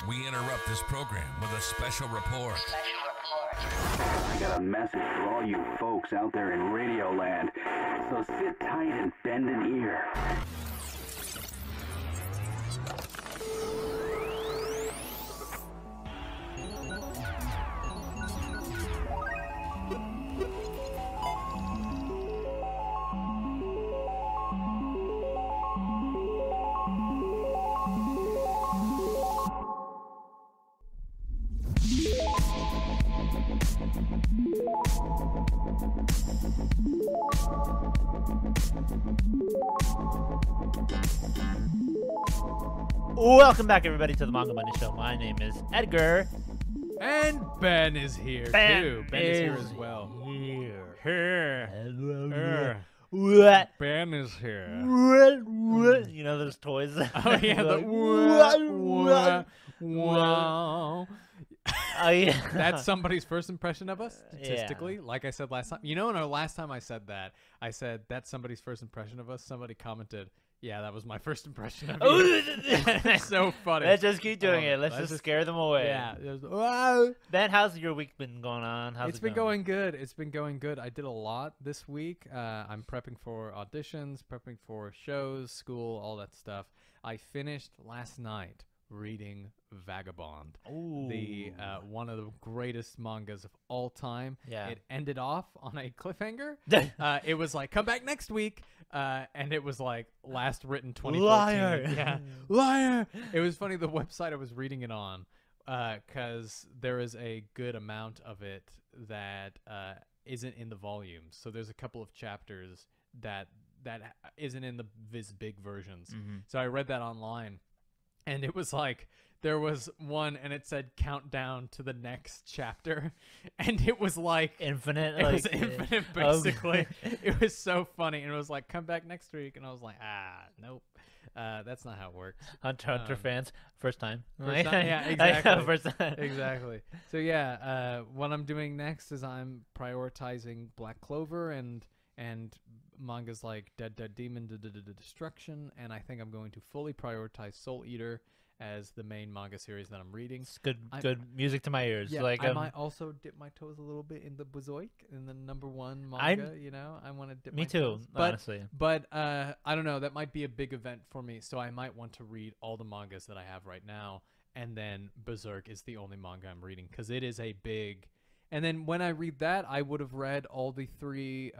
We interrupt this program with a special report. I got a message for all you folks out there in Radio Land. So sit tight and bend an ear. Welcome back, everybody, to the Manga Monday Show. My name is Edgar. And Ben is here, too. Ben is here as well. What? Ben is here. You know those toys? Oh, yeah. Wow. Oh, yeah. That's somebody's first impression of us, statistically. Yeah. Like I said last time. You know, in our last time I said that, that's somebody's first impression of us. Somebody commented, yeah, that was my first impression of you. That's so funny. Let's just keep doing it. Let's just scare them away. Yeah. Wow. Ben, how's your week been going on? It's been going good. It's been going good. I did a lot this week. I'm prepping for auditions, prepping for shows, school, all that stuff. I finished last night reading Vagabond, the one of the greatest mangas of all time. Yeah. It ended off on a cliffhanger. It was like, come back next week. And it was like last written 2014. Liar. Yeah. Liar. It was funny, the website I was reading it on, because there is a good amount of it that isn't in the volumes. So there's a couple of chapters that isn't in this big versions. Mm-hmm. So I read that online. And it was like, there was one and it said countdown to the next chapter. And it was like infinite. It was infinite, basically. It was so funny. And it was like, come back next week. And I was like, nope. That's not how it works. Hunter fans, first time. Yeah, exactly. First time. Exactly. So yeah, what I'm doing next is I'm prioritizing Black Clover and mangas like Dead Demon, Destruction, and I think I'm going to fully prioritize Soul Eater as the main manga series that I'm reading. It's good music to my ears. Yeah, like I might also dip my toes a little bit in the Bazoik, in the #1 manga. I want to dip my toes. Honestly. But I don't know. That might be a big event for me, so I might want to read all the mangas that I have right now, and then Berserk is the only manga I'm reading because it is a big. And then when I read that, I would have read all the three.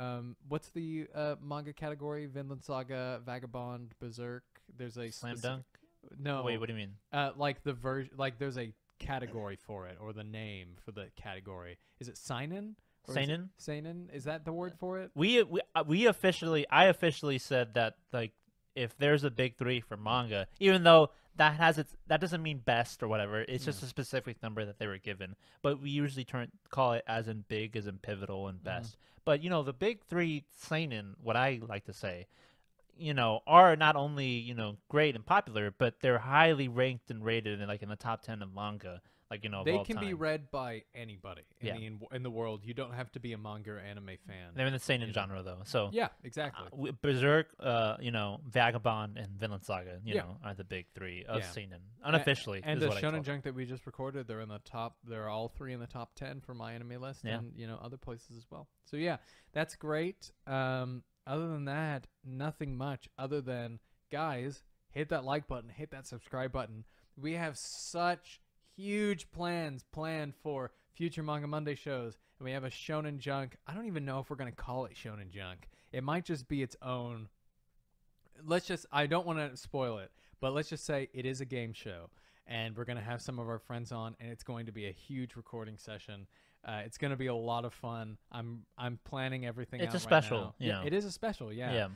What's the manga category? Vinland Saga, Vagabond, Berserk. There's a Slam Dunk. No. Wait, what do you mean? Like the version. Like there's a category for it, or the name for the category. Is it seinen? Seinen. Seinen. Is that the word for it? I officially said that, like, if there's a big three for manga, even though that doesn't mean best or whatever. It's just a specific number that they were given. But we usually call it as in big, as in pivotal, and best. But the big three seinen, what I like to say, are not only great and popular, but they're highly ranked and rated in the top 10 of manga. They of can all be time. read by anybody in the world. You don't have to be a manga or anime fan. They're in the seinen genre, though. So yeah, exactly. Berserk, Vagabond, and Vinland Saga, are the big three of seinen unofficially. And the Shonen Junk that we just recorded, they're in the top. They're all three in the top 10 for my anime list, and other places as well. So yeah, that's great. Other than that, nothing much. Other than, guys, hit that like button, hit that subscribe button. We have such huge plans planned for future Manga Monday shows, and we have a Shonen Junk. I don't even know if we're going to call it Shonen Junk. It might just be its own. I don't want to spoil it, but let's just say it is a game show, and we're going to have some of our friends on, and it's going to be a huge recording session. It's going to be a lot of fun. I'm planning everything. It's out a special. Right now. Yeah, it is a special. Yeah.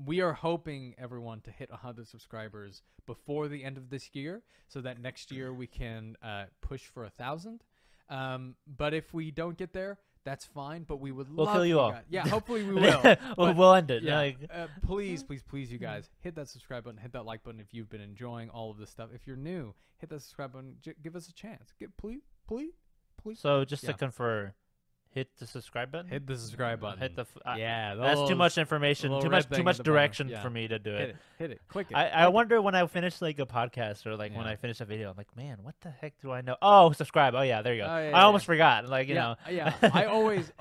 We are hoping everyone to hit 100 subscribers before the end of this year, so that next year we can push for 1,000. But if we don't get there, that's fine. But we would. We'll kill you all. Guys. Yeah, hopefully we will. We'll end it. Yeah. Please, you guys, hit that subscribe button, hit that like button if you've been enjoying all of this stuff. If you're new, hit that subscribe button. Give us a chance. Please. So just to confirm, Hit the subscribe button. Hit the subscribe button. Hit the. Yeah, That's too much information. little Too red much thing at the bottom. direction Yeah. for me to do it. Hit it. Click it. I wonder when I finish like a podcast or like when I finish a video, I'm like, man, what the heck do I know? Oh, subscribe. Oh yeah, there you go. Oh, yeah, I almost forgot. Like you know. Yeah. I always.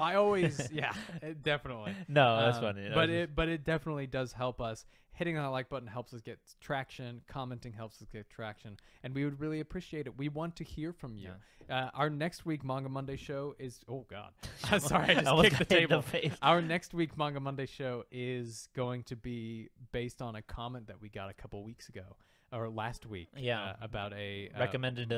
Yeah. Definitely. No, that's funny. But it definitely does help us. Hitting that like button helps us get traction. Commenting helps us get traction, and we would really appreciate it. We want to hear from you. Our next week Manga Monday show is. Oh God, sorry, I just kicked the table. Our next week Manga Monday show is going to be based on a comment that we got a couple weeks ago or last week. About a recommended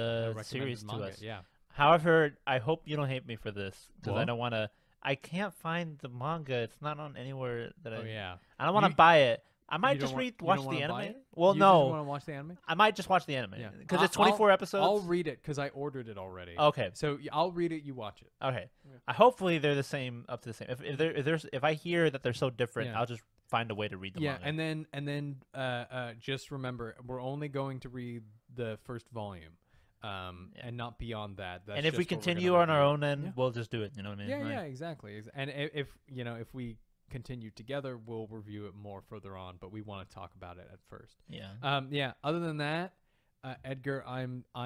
series manga. to us. Yeah. However, I hope you don't hate me for this because I What? don't want to. I can't find the manga. It's not on anywhere that yeah. I don't want to buy it. I might You just don't watch don't the wanna buy anime. it? Well, You no. just want to watch the anime? I might just watch the anime Yeah. because it's 24 episodes. I'll read it because I ordered it already. Okay. So I'll read it. You watch it. Okay. Yeah. Hopefully they're the same, up to the same. If I hear that they're so different, Yeah. I'll just find a way to read the manga. and then just remember, we're only going to read the first volume, and not beyond that. That's and if we just what we're continue gonna on our review. own end, we'll just do it. You know what I mean? Yeah, Like, yeah, exactly. And if if we continue together, we'll review it more further on. But we want to talk about it at first. Yeah. Yeah. Other than that, Edgar, I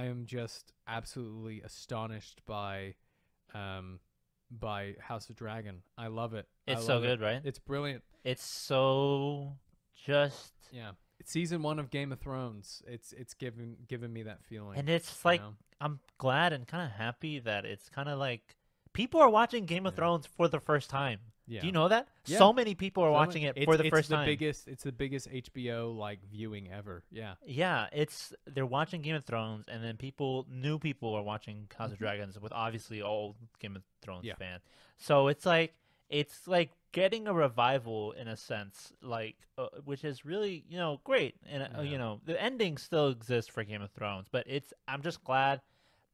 am just absolutely astonished by House of Dragon. I love it. It's so good, right? It's brilliant. It's so just. Yeah. Season 1 of Game of Thrones. It's giving me that feeling. And it's like I'm glad and kind of happy that it's kind of like people are watching Game of Thrones for the first time. Yeah. Do you know that? Yeah. So many people are watching it for the first time. It's the biggest HBO like viewing ever. Yeah. Yeah, they're watching Game of Thrones, and then new people are watching House of Dragons with obviously old Game of Thrones fans. So it's like getting a revival in a sense, like which is really great. And the ending still exists for Game of Thrones, but I'm just glad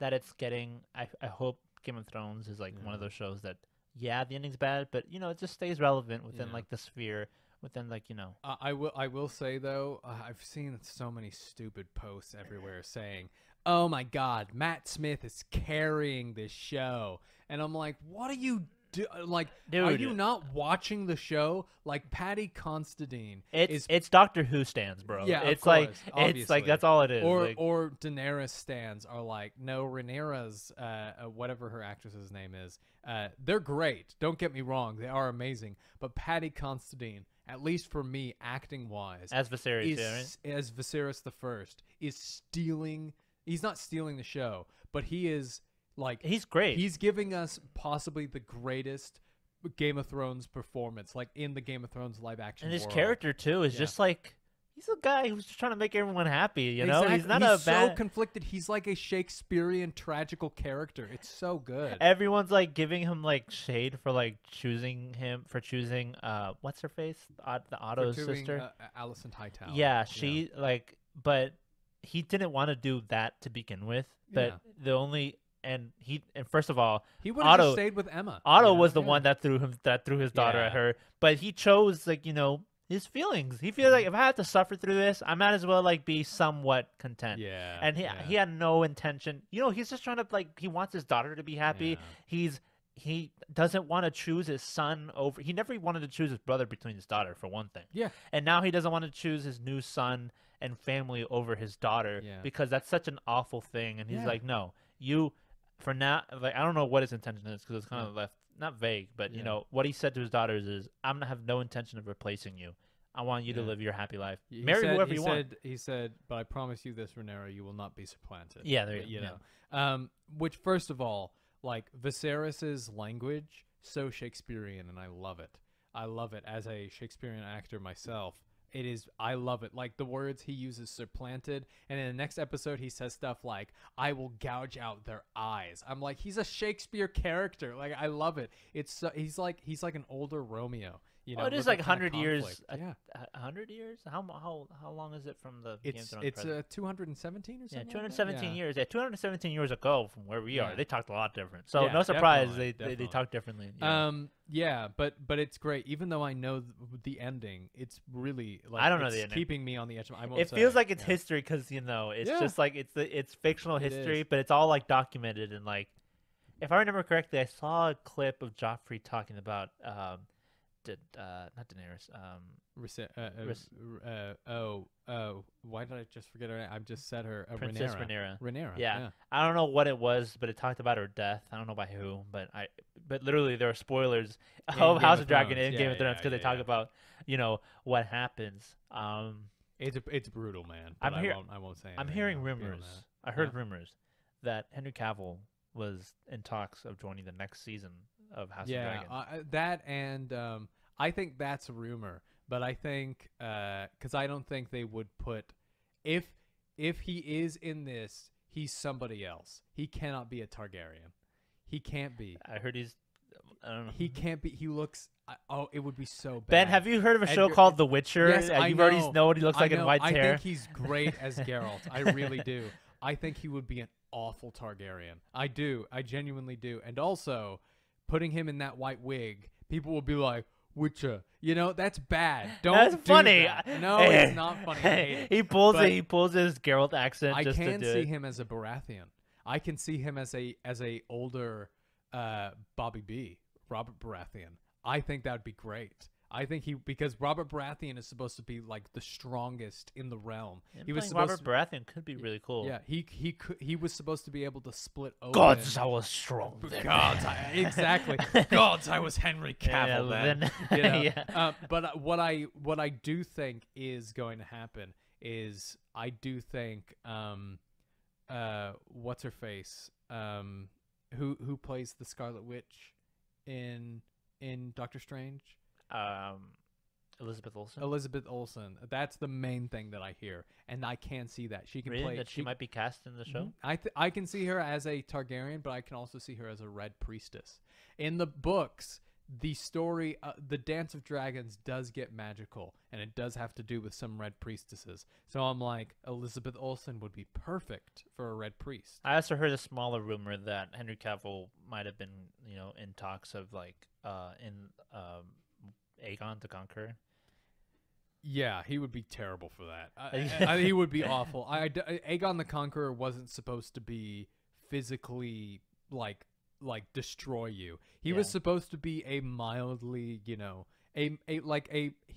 that it's getting. I hope Game of Thrones is like one of those shows that. Yeah, the ending's bad, but it just stays relevant within like the sphere, within like I will say though, I've seen so many stupid posts everywhere saying, "Oh my God, Matt Smith is carrying this show," and I'm like, "What are you like? Dude, are you not watching the show? Like Patty Considine it's Doctor Who stands, bro. Yeah, it's of like course, it's obviously. like that's all it is. Or Daenerys stands are like, no, Rhaenyra's whatever her actress's name is. They're great. Don't get me wrong, they are amazing. But Patty Considine, at least for me, acting wise, as Viserys, as Viserys the First, is stealing. He's not stealing the show, but he is like he's great. He's giving us possibly the greatest Game of Thrones performance, like in the Game of Thrones live action. And his world. character too is just like. He's a guy who's just trying to make everyone happy, you know? Exactly. He's not he's a bad... so conflicted. He's like a Shakespearean tragical character. It's so good. Everyone's like giving him like shade for like choosing what's her face? The Otto's sister? Alison Hightower. Yeah, she like, but he didn't want to do that to begin with. But the only... And first of all, he would have just stayed with Emma. Otto was the one that threw his daughter at her. But he chose like, his feelings. He feels like if I have to suffer through this, I might as well like be somewhat content. Yeah. And he had no intention. He's just trying to like he wants his daughter to be happy. Yeah. He doesn't want to choose his son over. He never wanted to choose his brother between his daughter for one thing. Yeah. And now he doesn't want to choose his new son and family over his daughter because that's such an awful thing. And he's like, no, you for now. Like I don't know what his intention is because it's kind of left. Not vague, but what he said to his daughters is, "I'm gonna have no intention of replacing you. I want you to live your happy life. Marry whoever you want." He said, "But I promise you this, Rhaenyra, you will not be supplanted." Yeah, there you know. Which, first of all, like Viserys's language, so Shakespearean, and I love it. I love it as a Shakespearean actor myself. It is. I love it. Like the words he uses, supplanted, and in the next episode he says stuff like, "I will gouge out their eyes." I'm like, he's a Shakespeare character. Like I love it. It's he's like an older Romeo. It is like 100 years. Yeah, 100 years. How long is it from the? It's 217 or something. Yeah, 217 years. Yeah, 217 years ago from where we are. They talked a lot different. So Yeah, no surprise definitely. they talk differently. Yeah, but it's great. Even though I know the ending, it's really like I don't know the ending. Keeping me on the edge. It feels like it's history because it's just like it's fictional history, but it's all like documented and like if I remember correctly, I saw a clip of Joffrey talking about not Daenerys. Why did I just forget her name? I've just said her. Princess Rhaenyra. Rhaenyra. Yeah. I don't know what it was, but it talked about her death. I don't know by who, but literally there are spoilers of House of Dragon in Game of Thrones because they talk about what happens. It's brutal, man. I won't say. I'm hearing rumors. I heard rumors that Henry Cavill was in talks of joining the next season of House of Dragon. That and I think that's a rumor, but I think because I don't think they would put if he is in this, he's somebody else. He cannot be a Targaryen. He can't be. I heard he's. I don't know. He can't be. He looks. It would be so bad. Ben, have you heard of a show called The Witcher? Yes, I you know. already know what he looks like in white hair. I think he's great as Geralt. I really do. I think he would be an awful Targaryen. I do. I genuinely do. And also, putting him in that white wig, people will be like, Witcher. That's bad. That's funny. That. No, it's not funny. I hate it. He pulls his Geralt accent. I just can to do see it. him as a Baratheon. I can see him as a older Bobby B, Robert Baratheon. I think that would be great. I think because Robert Baratheon is supposed to be like the strongest in the realm. He was Robert Baratheon could be really cool. Yeah, he was supposed to be able to split open. Gods, I was strong. Exactly. Gods, I was Henry Cavill then. Yeah. But what I do think is going to happen is I do think what's her face who plays the Scarlet Witch in Doctor Strange. Elizabeth Olsen. Elizabeth Olsen. That's the main thing that I hear, and I can see that she can play. That she might be cast in the show. I can see her as a Targaryen, but I can also see her as a Red Priestess. In the books, the story, the Dance of Dragons does get magical, and it does have to do with some Red Priestesses. So I'm like, Elizabeth Olsen would be perfect for a Red Priest. I also heard a smaller rumor that Henry Cavill might have been, in talks of Aegon the Conqueror. Yeah, he would be terrible for that. He would be awful. Aegon the Conqueror wasn't supposed to be physically like destroy you. He was supposed to be a mildly, he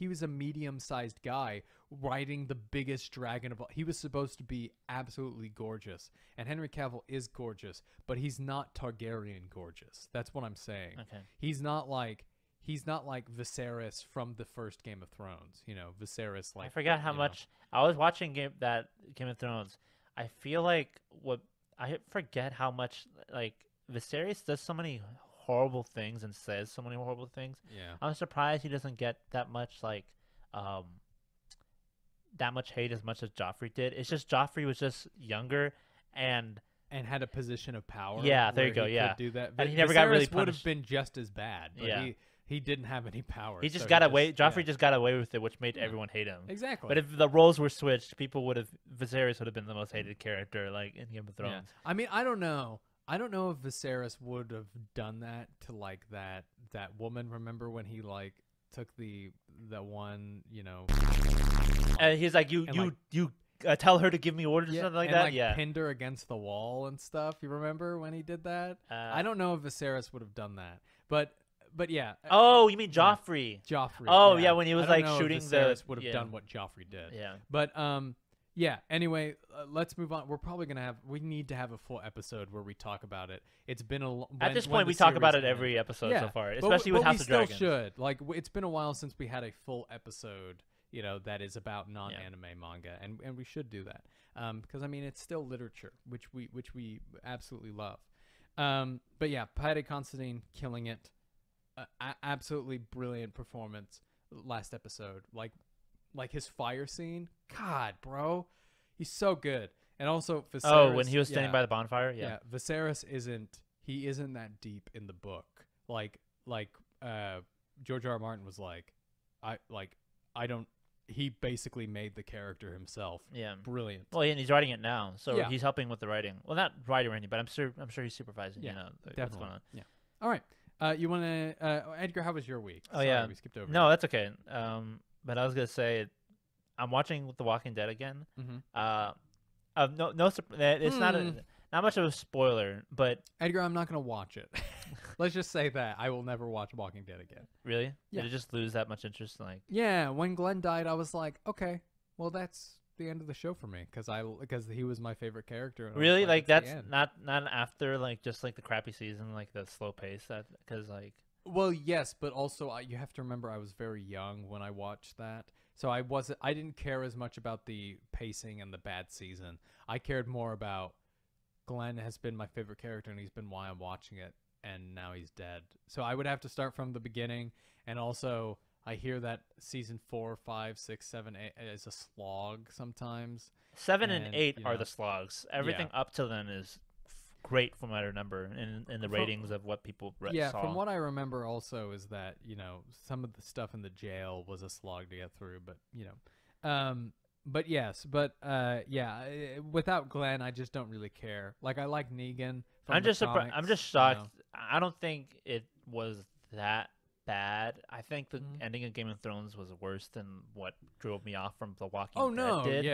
was a medium-sized guy riding the biggest dragon of all. He was supposed to be absolutely gorgeous. And Henry Cavill is gorgeous, but he's not Targaryen gorgeous. That's what I'm saying. Okay. He's not like Viserys from the first Game of Thrones. Viserys I forgot how much I was watching Game of Thrones. I feel like I forget how much Viserys does so many horrible things and says so many horrible things. Yeah. I'm surprised he doesn't get that much hate as much as Joffrey did. It's just Joffrey was just younger and had a position of power. Yeah, there you go. He could do that. And he never got really punished. Would have been just as bad. But he didn't have any power. He just got away. Joffrey just got away with it, which made everyone hate him. Exactly. But if the roles were switched, Viserys would have been the most hated character, in Game of Thrones. Yeah. I mean, I don't know. I don't know if Viserys would have done that to that woman. Remember when he took the one, and he's like, you tell her to give me orders or something like that. Yeah, pinned her against the wall and stuff. You remember when he did that? I don't know if Viserys would have done that, but yeah. Oh, you mean Joffrey? Joffrey. Oh yeah, when he was shooting if Viserys would have done what Joffrey did. Yeah. But yeah. Anyway, let's move on. We're probably we need to have a full episode where we talk about it. It's been at this point we talk about it every episode so far, especially with House of Dragons. We still should. It's been a while since we had a full episode, that is about non-anime manga, and we should do that because I mean it's still literature, which we absolutely love. But yeah, Paddy Considine killing it. Absolutely brilliant performance last episode. Like his fire scene. God, bro. He's so good. And also Viserys. Oh, when he was standing by the bonfire? Yeah. Viserys isn't that deep in the book. George R. R. Martin was he basically made the character himself. Yeah. Brilliant. Well, and he's writing it now. So he's helping with the writing. Well, not writing or anything, but I'm sure he's supervising, definitely. what's going on. Yeah. All right. You want to Edgar, how was your week? Oh, yeah. We skipped over. No, that's okay. But I was going to say I'm watching The Walking Dead again. Mm-hmm. It's not much of a spoiler, but Edgar, I'm not gonna watch it. Let's just say that I will never watch Walking Dead again. really, Yeah. did it just lose that much interest? Like, Yeah, when Glenn died, I was like, okay, well that's the end of the show for me because he was my favorite character. And I was really, like it's the that's end. not after like just like the crappy season, like the slow pace. That because like Well, yes, but also you have to remember I was very young when I watched that. So I didn't care as much about the pacing and the bad season. I cared more about Glenn has been my favorite character and he's been why I'm watching it, and now he's dead. So I would have to start from the beginning, and also I hear that season 4, 5, 6, 7, 8 is a slog sometimes. 7 and And, 8 you are know, the slogs. Everything up till then is great from what I remember in the ratings of what people saw. From what I remember also is that, some of the stuff in the jail was a slog to get through, but but yes, without Glenn, I just don't really care. Like I like Negan. From I'm the just surprised. I'm comics, just shocked. I don't think it was that bad. I think the ending of Game of Thrones was worse than what drove me off from The Walking Dead did.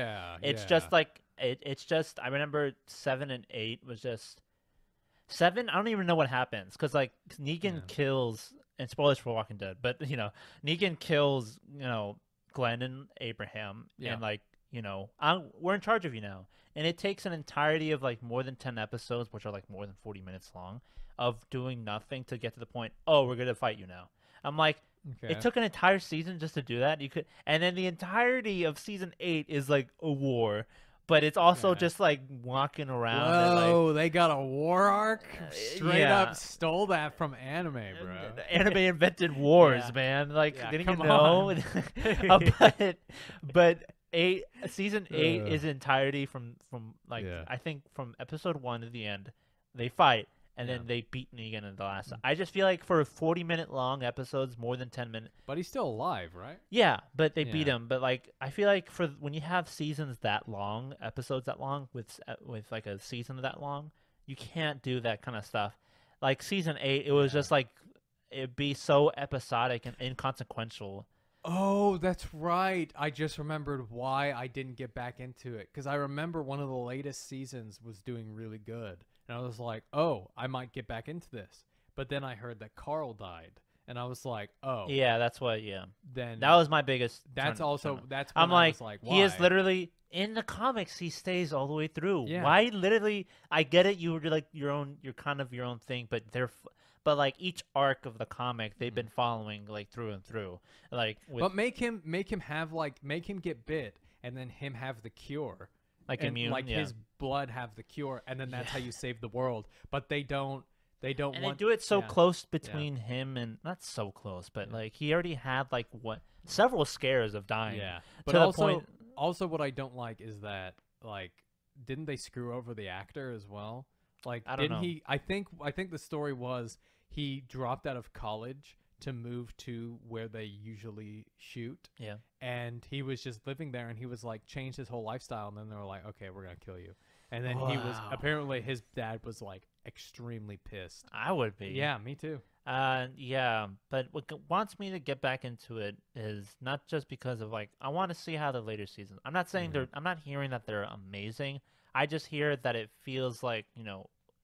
It's just like it's just I remember 7 and 8 was just 7. I don't even know what happens because like Negan kills, and spoilers for Walking Dead, but Negan kills Glenn and Abraham, and like we're in charge of you now, and it takes an entirety of like more than 10 episodes, which are like more than 40 minutes long, of doing nothing to get to the point. Oh, we're gonna fight you now. I'm like, it took an entire season just to do that. You could, and then the entirety of season 8 is like a war, but it's also just like walking around. Whoa, and, like, they got a war arc? Straight up stole that from anime, bro. Anime invented wars, man. Like, didn't you know? but season 8 is entirety from like I think from episode 1 to the end, they fight. And then they beat Negan in the last. I just feel like for 40-minute long episodes, more than 10 minutes. But he's still alive, right? Yeah, but they beat him. But like, I feel like for when you have seasons that long, episodes that long, with like a season that long, you can't do that kind of stuff. Like season 8, it was just like it'd be so episodic and inconsequential. Oh, that's right. I just remembered why I didn't get back into it. Because I remember one of the latest seasons was doing really good. And I was like, oh, I might get back into this. But then I heard that Carl died. And I was like, oh. Yeah, that's what, Then that was my biggest. That's also, turn. that's when I'm I like, was like, why? he is literally, in the comics, he stays all the way through. Yeah. Why literally, I get it, you were like you're kind of your own thing, but but like each arc of the comic, they've been following like through and through. Like, but make him get bit, and then him have the cure. Like and immune, like his blood have the cure, and then that's how you save the world. But they don't. They don't and want. They do it so close between him and not so close, but like he already had like several scares of dying. Yeah, but to also, the point. Also, what I don't like is that like didn't they screw over the actor as well? Like, I don't know. He? I think the story was he dropped out of college to move to where they usually shoot. Yeah. And he was just living there, and he was like changed his whole lifestyle, and then they were like, okay, we're gonna kill you. And then he was apparently his dad was like extremely pissed. I would be. Yeah, me too. Yeah, but what wants me to get back into it is not just because of like I want to see how the later seasons. I'm not saying I'm not hearing that they're amazing. I just hear that it feels like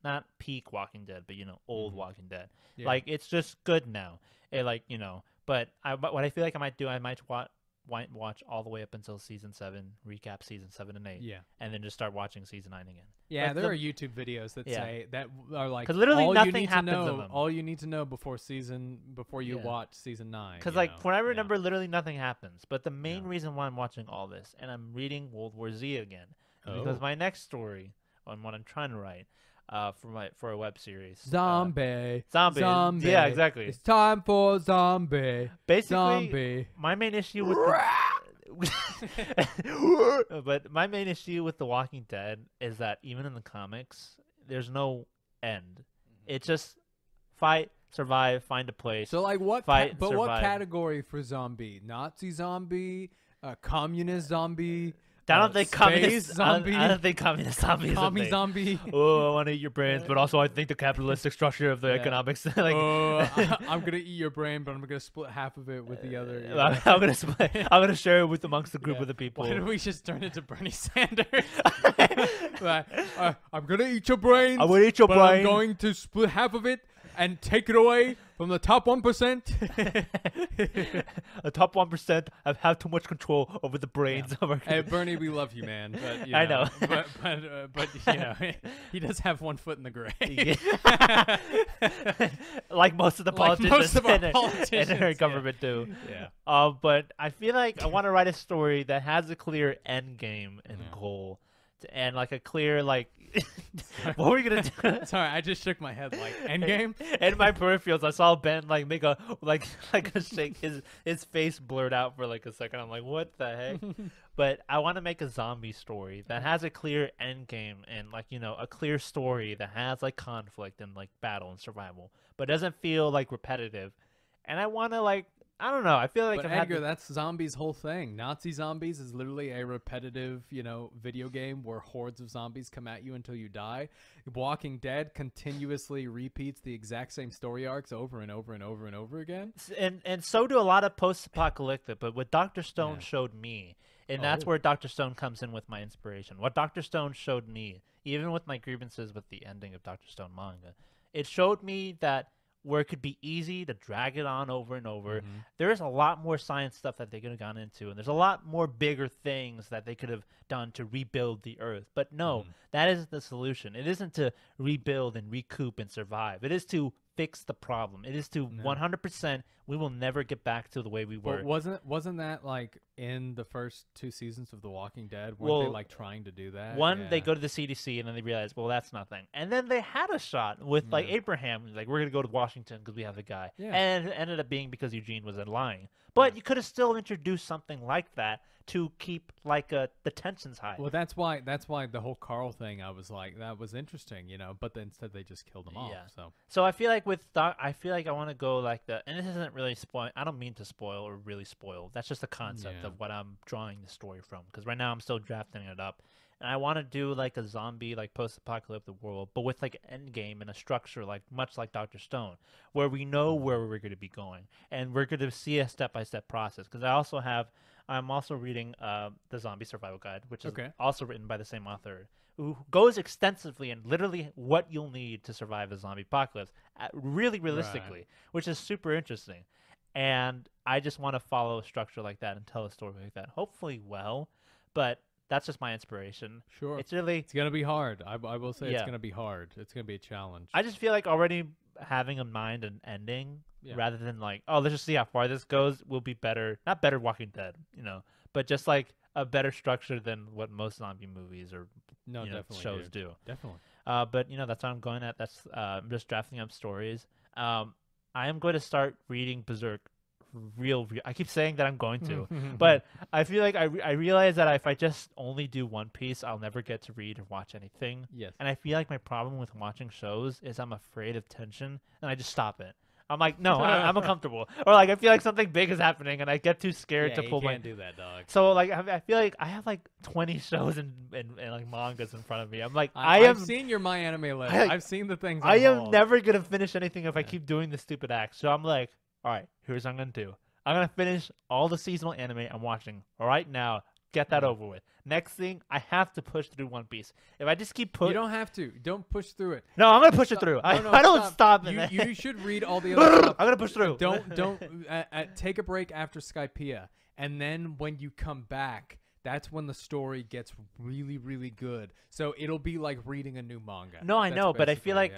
not peak Walking Dead, but old Walking Dead. Yeah. Like it's just good now. But what I feel like I might do, I might watch all the way up until season 7, recap season 7 and 8, and then just start watching season 9 again. Yeah, there are YouTube videos that say that are like because literally nothing happens to know, to them. All you need to know before you watch season 9. Because like when I remember, literally nothing happens. But the main reason why I'm watching all this and I'm reading World War Z again because my next story on what I'm trying to write. For a web series. Zombie. Yeah, exactly. It's time for zombie. Basically, my main issue with but my main issue with The Walking Dead is that even in the comics, there's no end. It's just fight, survive, find a place. So like what? Fight, but survive. What category for zombie? Nazi zombie? Communist zombie? I don't think communist zombie. I don't think communist zombie is a thing. Zombie. Oh, I want to eat your brains, but also I think the capitalistic structure of the economics. Like, I'm gonna eat your brain, but I'm gonna split half of it with the other. I'm gonna split. I'm gonna share it with amongst the group of the people. Why don't we just turn into Bernie Sanders? I'm gonna eat your brains. I will eat your but brain. I'm going to split half of it and take it away from the top 1%. The top 1% have had too much control over the brains of our. Hey, Bernie, we love you, man. But, you I know. know. But you know, he does have one foot in the grave. Yeah. Like most of the politicians, most of our in our politicians, government do. Yeah. But I feel like I want to write a story that has a clear end game and goal, and like a clear like. What were we gonna do? Sorry, I just shook my head like endgame. In my peripherals, I saw Ben like make a like a shake. His face blurred out for like a second. I'm like, what the heck? But I want to make a zombie story that has a clear end game and like a clear story that has like conflict and like battle and survival, but doesn't feel like repetitive. And I want to like. I don't know. I feel like But Edgar, that's zombies' whole thing. Nazi zombies is literally a repetitive, video game where hordes of zombies come at you until you die. Walking Dead continuously repeats the exact same story arcs over and over and over and over again. And so do a lot of post-apocalyptic. But what Dr. Stone showed me, and that's where Dr. Stone comes in with my inspiration. What Dr. Stone showed me, even with my grievances with the ending of Dr. Stone manga, it showed me that where it could be easy to drag it on over and over. There is a lot more science stuff that they could have gone into, and there's a lot more bigger things that they could have done to rebuild the Earth. But no, that isn't the solution. It isn't to rebuild and recoup and survive. It is to fix the problem. It is to 100%. We will never get back to the way we were. But wasn't that like in the first 2 seasons of The Walking Dead? Weren't they like trying to do that? One, they go to the CDC and then they realize, well, that's nothing. And then they had a shot with like Abraham, like we're gonna go to Washington because we have the guy. And it ended up being because Eugene was lying. But you could have still introduced something like that to keep like the tensions high. Well, that's why the whole Carl thing, I was like, that was interesting, But then instead they just killed him off. So I feel like I feel like I want to go like and this isn't really spoil. I don't mean to spoil or really spoil. That's just the concept of what I'm drawing the story from. Because right now I'm still drafting it up, and I want to do like a zombie like post-apocalyptic world, but with like an end game and a structure like much like Dr. Stone, where we know where we're going to be going and we're going to see a step-by-step process. Because I'm also reading the Zombie Survival Guide, which is also written by the same author, who goes extensively and literally what you'll need to survive a zombie apocalypse, really realistically, which is super interesting. And I just want to follow a structure like that and tell a story like that, hopefully well, but that's just my inspiration. Sure. It's going to be hard. I will say it's going to be hard. It's going to be a challenge. I just feel like already having in mind an ending rather than like, oh, let's just see how far this goes will be better. Not better Walking Dead, but just like a better structure than what most zombie movies or shows do. Definitely. But that's what I'm going at. That's I'm just drafting up stories. I am going to start reading Berserk. I keep saying that I'm going to, but I feel like I realize that if I just only do One Piece, I'll never get to read or watch anything. Yes. And I feel like my problem with watching shows is I'm afraid of tension, and I just stop it. I'm like, no, I'm uncomfortable, or like I feel like something big is happening, and I get too scared to pull you can't do that, dog. So like I feel like I have like 20 shows and like mangas in front of me. I'm like I've seen your My Anime list. I've seen the things. I am never gonna finish anything if I keep doing the stupid act. So I'm like, all right, here's what I'm gonna do. I'm gonna finish all the seasonal anime I'm watching right now. Get that over with. Next thing, I have to push through One Piece. If I just keep you don't have to. Don't push through it. No, I'm gonna push it through. I don't stop. You should read all the other stuff. I'm gonna push through. Don't take a break after Skypiea, and then when you come back, that's when the story gets really, really good. So it'll be like reading a new manga. No, I know, but I feel like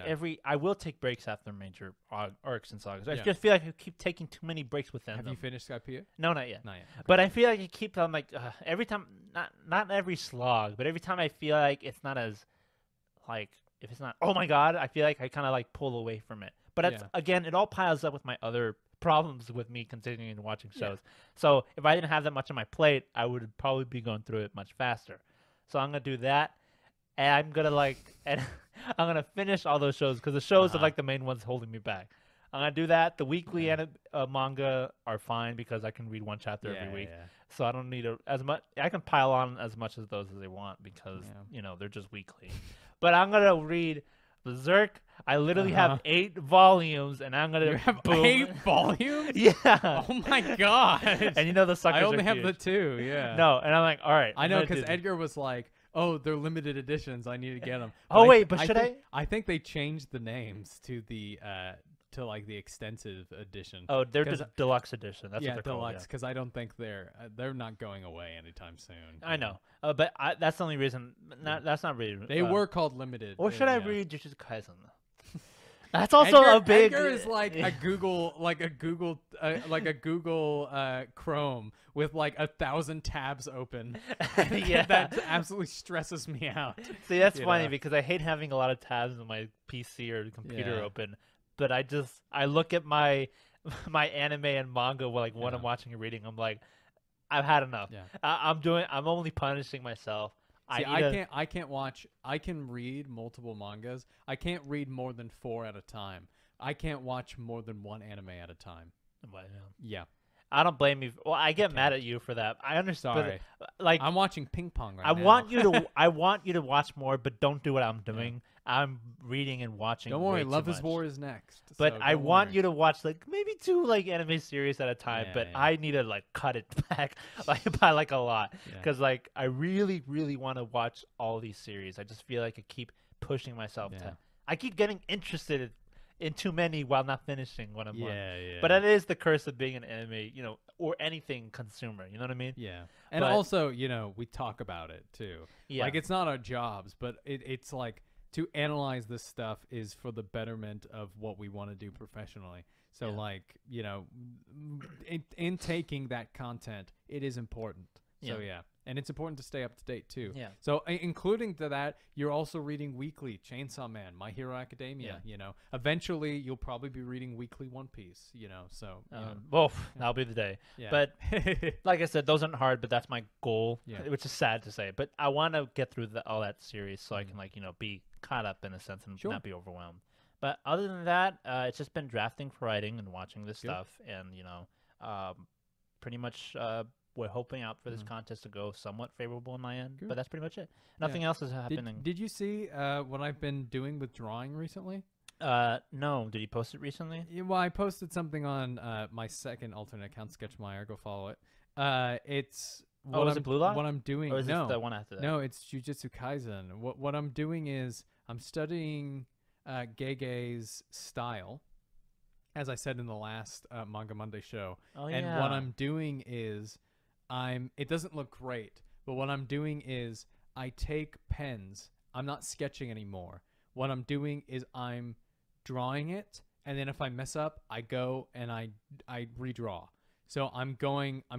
I will take breaks after major arcs and sagas. I just feel like I keep taking too many breaks within them. Have you finished Skypiea? No, not yet. Not yet. Okay. But I feel like I'm like every time, not every slog, but every time I feel like it's not as like if it's not, oh my god, I feel like I kind of like pull away from it. But again, it all piles up with my other problems with me continuing watching shows. So if I didn't have that much on my plate, I would probably be going through it much faster. So I'm gonna do that, and I'm gonna finish all those shows because the shows are like the main ones holding me back. I'm gonna do that. The weekly manga are fine because I can read one chapter every week, so I don't need as much. I can pile on as much as those as they want because they're just weekly. But I'm gonna read Berserk. I literally have 8 volumes, and I'm gonna. You have 8 volumes? Yeah. Oh my god. And the suckers. I only are have huge. the 2. Yeah. No, and I'm like, all right. I know because Edgar was like, oh, they're limited editions. I need to get them. Oh, wait, but should I? I think they changed the names to the to like the extensive edition. Oh, they're just deluxe edition. That's yeah, what they're deluxe. called. Because I don't think they're not going away anytime soon. I know, but that's the only reason. That's not really. They were called limited. Or should I read Jujutsu Kaisen? That's also a big. Edgar is like a Google, like a Google Chrome with like 1,000 tabs open. Yeah, that absolutely stresses me out. See, that's funny because I hate having a lot of tabs on my PC or computer open. But I look at my anime and manga like when I'm watching and reading. I'm like, I've had enough. Yeah. I'm only punishing myself. See, I can't watch. I can read multiple mangas. I can't read more than 4 at a time. I can't watch more than 1 anime at a time. Yeah. I don't blame you. Well, I get mad at you for that. I understand. Sorry. Like I'm watching ping pong right now. I want you to watch more, but don't do what I'm doing. Yeah. I'm reading and watching. Don't worry, Love is War is next. But I want you to watch like maybe 2 like anime series at a time. But I need to like cut it back like by like a lot because like I really want to watch all these series. I just feel like I keep pushing myself to. I keep getting interested in too many while not finishing what I'm on. But it is the curse of being an anime, or anything consumer. You know what I mean? Yeah. And also, we talk about it too. Yeah. Like it's not our jobs, but it's like. To analyze this stuff is for the betterment of what we want to do professionally. So, like, in taking that content, it is important. So, and it's important to stay up to date, too. Yeah. So, including to that, you're also reading weekly Chainsaw Man, My Hero Academia, Eventually, you'll probably be reading weekly One Piece, so. Well, that'll be the day. Yeah. But, like I said, those aren't hard, but that's my goal, which is sad to say. But I want to get through all that series so I can, be caught up in a sense and not be overwhelmed. But other than that, it's just been drafting for writing and watching this stuff. And, pretty much we're hoping out for this contest to go somewhat favorable on my end. Good. But that's pretty much it. Nothing else is happening. Did you see what I've been doing with drawing recently? No. Did you post it recently? Yeah, well, I posted something on my second alternate account, Sketchmeyer. Go follow it. It's... is it Blue Lock? What I'm doing... Or is it the one after that? No, it's Jujutsu Kaisen. What I'm doing is I'm studying Gege's style, as I said in the last Manga Monday show. And what I'm doing is it doesn't look great, but what I'm doing is I take pens. I'm not sketching anymore. What I'm doing is I'm drawing it, and then if I mess up, I go and I redraw. So I'm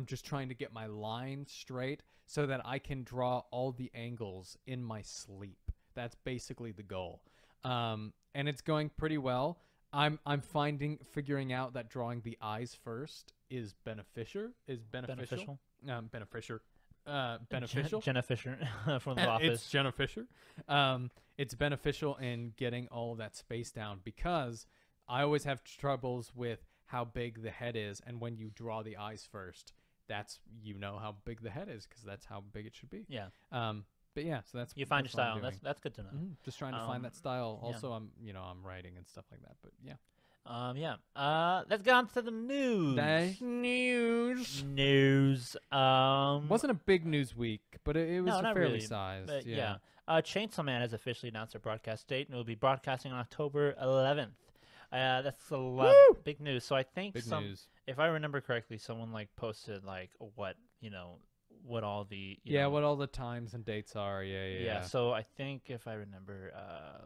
just trying to get my line straight so that I can draw all the angles in my sleep. That's basically the goal. And it's going pretty well. I'm figuring out that drawing the eyes first is beneficial. Beneficial. Jenna Fisher from The Office. It's Jenna Fisher. It's beneficial in getting all of that space down because I always have troubles with how big the head is, and when you draw the eyes first, that's how big the head is because that's how big it should be. Yeah. But yeah, so that's you find your style. That's good to know. Just trying to find that style. Also, I'm writing and stuff like that. But yeah. Let's get on to the news. News. Wasn't a big news week, but it was fairly really, sized. But yeah. Chainsaw Man has officially announced their broadcast date, and it will be broadcasting on October 11th. That's a lot of big news. So I think if I remember correctly, someone posted what all the what all the times and dates are. Yeah. So I think if I remember,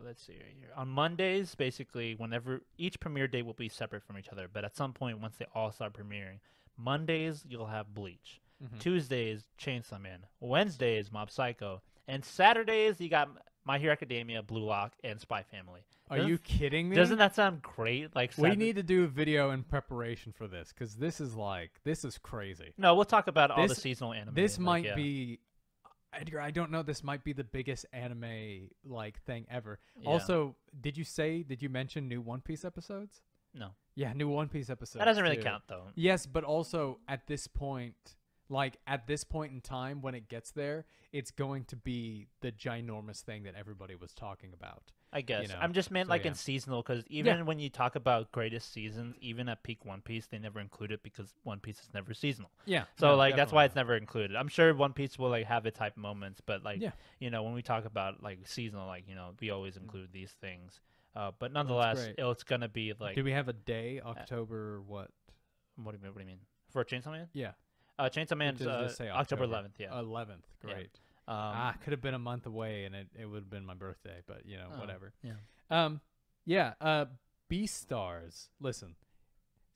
let's see right here. On Mondays, basically, whenever each premiere date will be separate from each other, but at some point once they all start premiering, Mondays you'll have Bleach, Tuesdays Chainsaw Man, Wednesdays Mob Psycho, and Saturdays you got My Hero Academia, Blue Lock, and Spy Family. Are you kidding me? Doesn't that sound great? We need to do a video in preparation for this because this is crazy. No, we'll talk about all the seasonal anime. This might be, Edgar. I don't know. This might be the biggest anime thing ever. Yeah. Also, did you mention new One Piece episodes? No. Yeah, new One Piece episodes. That doesn't really count though. Yes, but also at this point, Like, at this point in time, when it gets there, it's going to be the ginormous thing that everybody was talking about. I guess. You know? I'm just meant So, like yeah. in seasonal, because even when you talk about greatest seasons, even at peak One Piece, they never include it because One Piece is never seasonal. Yeah. So no, like that's why definitely it's never included. I'm sure One Piece will like have its hype moments, but like Yeah. you know, when we talk about like seasonal, like you know, we always include these things. But that's nonetheless, great. it's gonna be like. Do we have a day, October what? What do you mean? What do you mean? For Chainsaw Man? Yeah. Chainsaw Man's Just say October 11th. Yeah. 11th. Yeah. Great. Could have been a month away, and it would have been my birthday, but you know, whatever. Yeah. Beastars. Listen,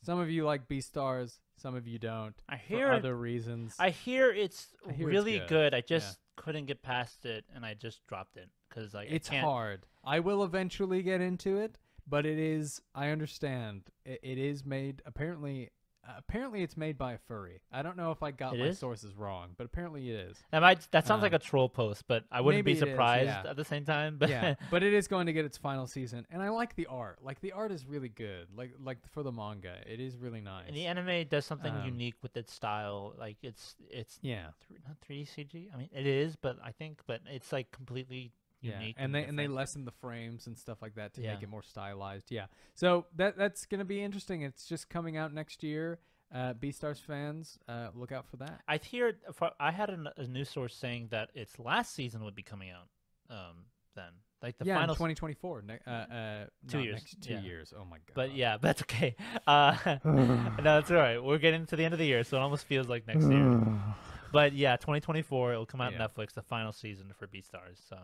some of you like Beastars, some of you don't. I hear for other reasons. I hear it's I hear it's really good. good. I just couldn't get past it, and I just dropped it because like It's I can't. hard. I will eventually get into it, but it is. I understand. It is made apparently. Apparently, it's made by a furry. I don't know if I got my sources wrong, but apparently it is. That sounds like a troll post, but I wouldn't be surprised at the same time. But yeah, but it is going to get its final season, and I like the art. Like the art is really good. Like for the manga, it is really nice. And the anime does something unique with its style. Like it's yeah, not 3D CG. I mean, it is, but it's like completely unique. And they lessen the frames and stuff like that to make it more stylized. Yeah, so that's gonna be interesting. It's just coming out next year. Beastars fans, look out for that. I had a news source saying that its last season would be coming out. Then like the in final 2024. 2 years. Next 2 years. Oh my god. But yeah, that's okay. No, that's all right. We're getting to the end of the year, so it almost feels like next year. But yeah, 2024, it'll come out on Netflix, the final season for Beastars. So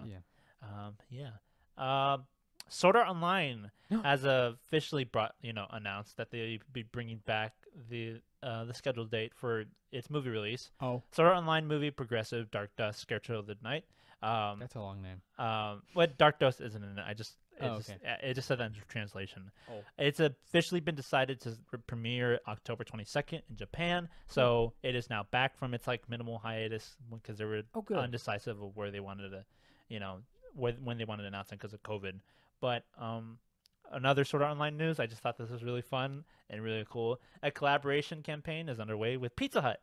Sword Art Online has officially announced that they'll be bringing back the scheduled date for its movie release. Oh, Sword Art Online movie progressive Dark Dust Scare Children Night. that's a long name. What Dark Dust isn't in it. It just said that in translation. Oh. It's officially been decided to premiere October 22nd in Japan. So it is now back from its like minimal hiatus because they were undecisive of where they wanted to, when they wanted to announce it because of COVID. But another Sword Art Online news, I just thought this was really fun and really cool. A collaboration campaign is underway with Pizza Hut.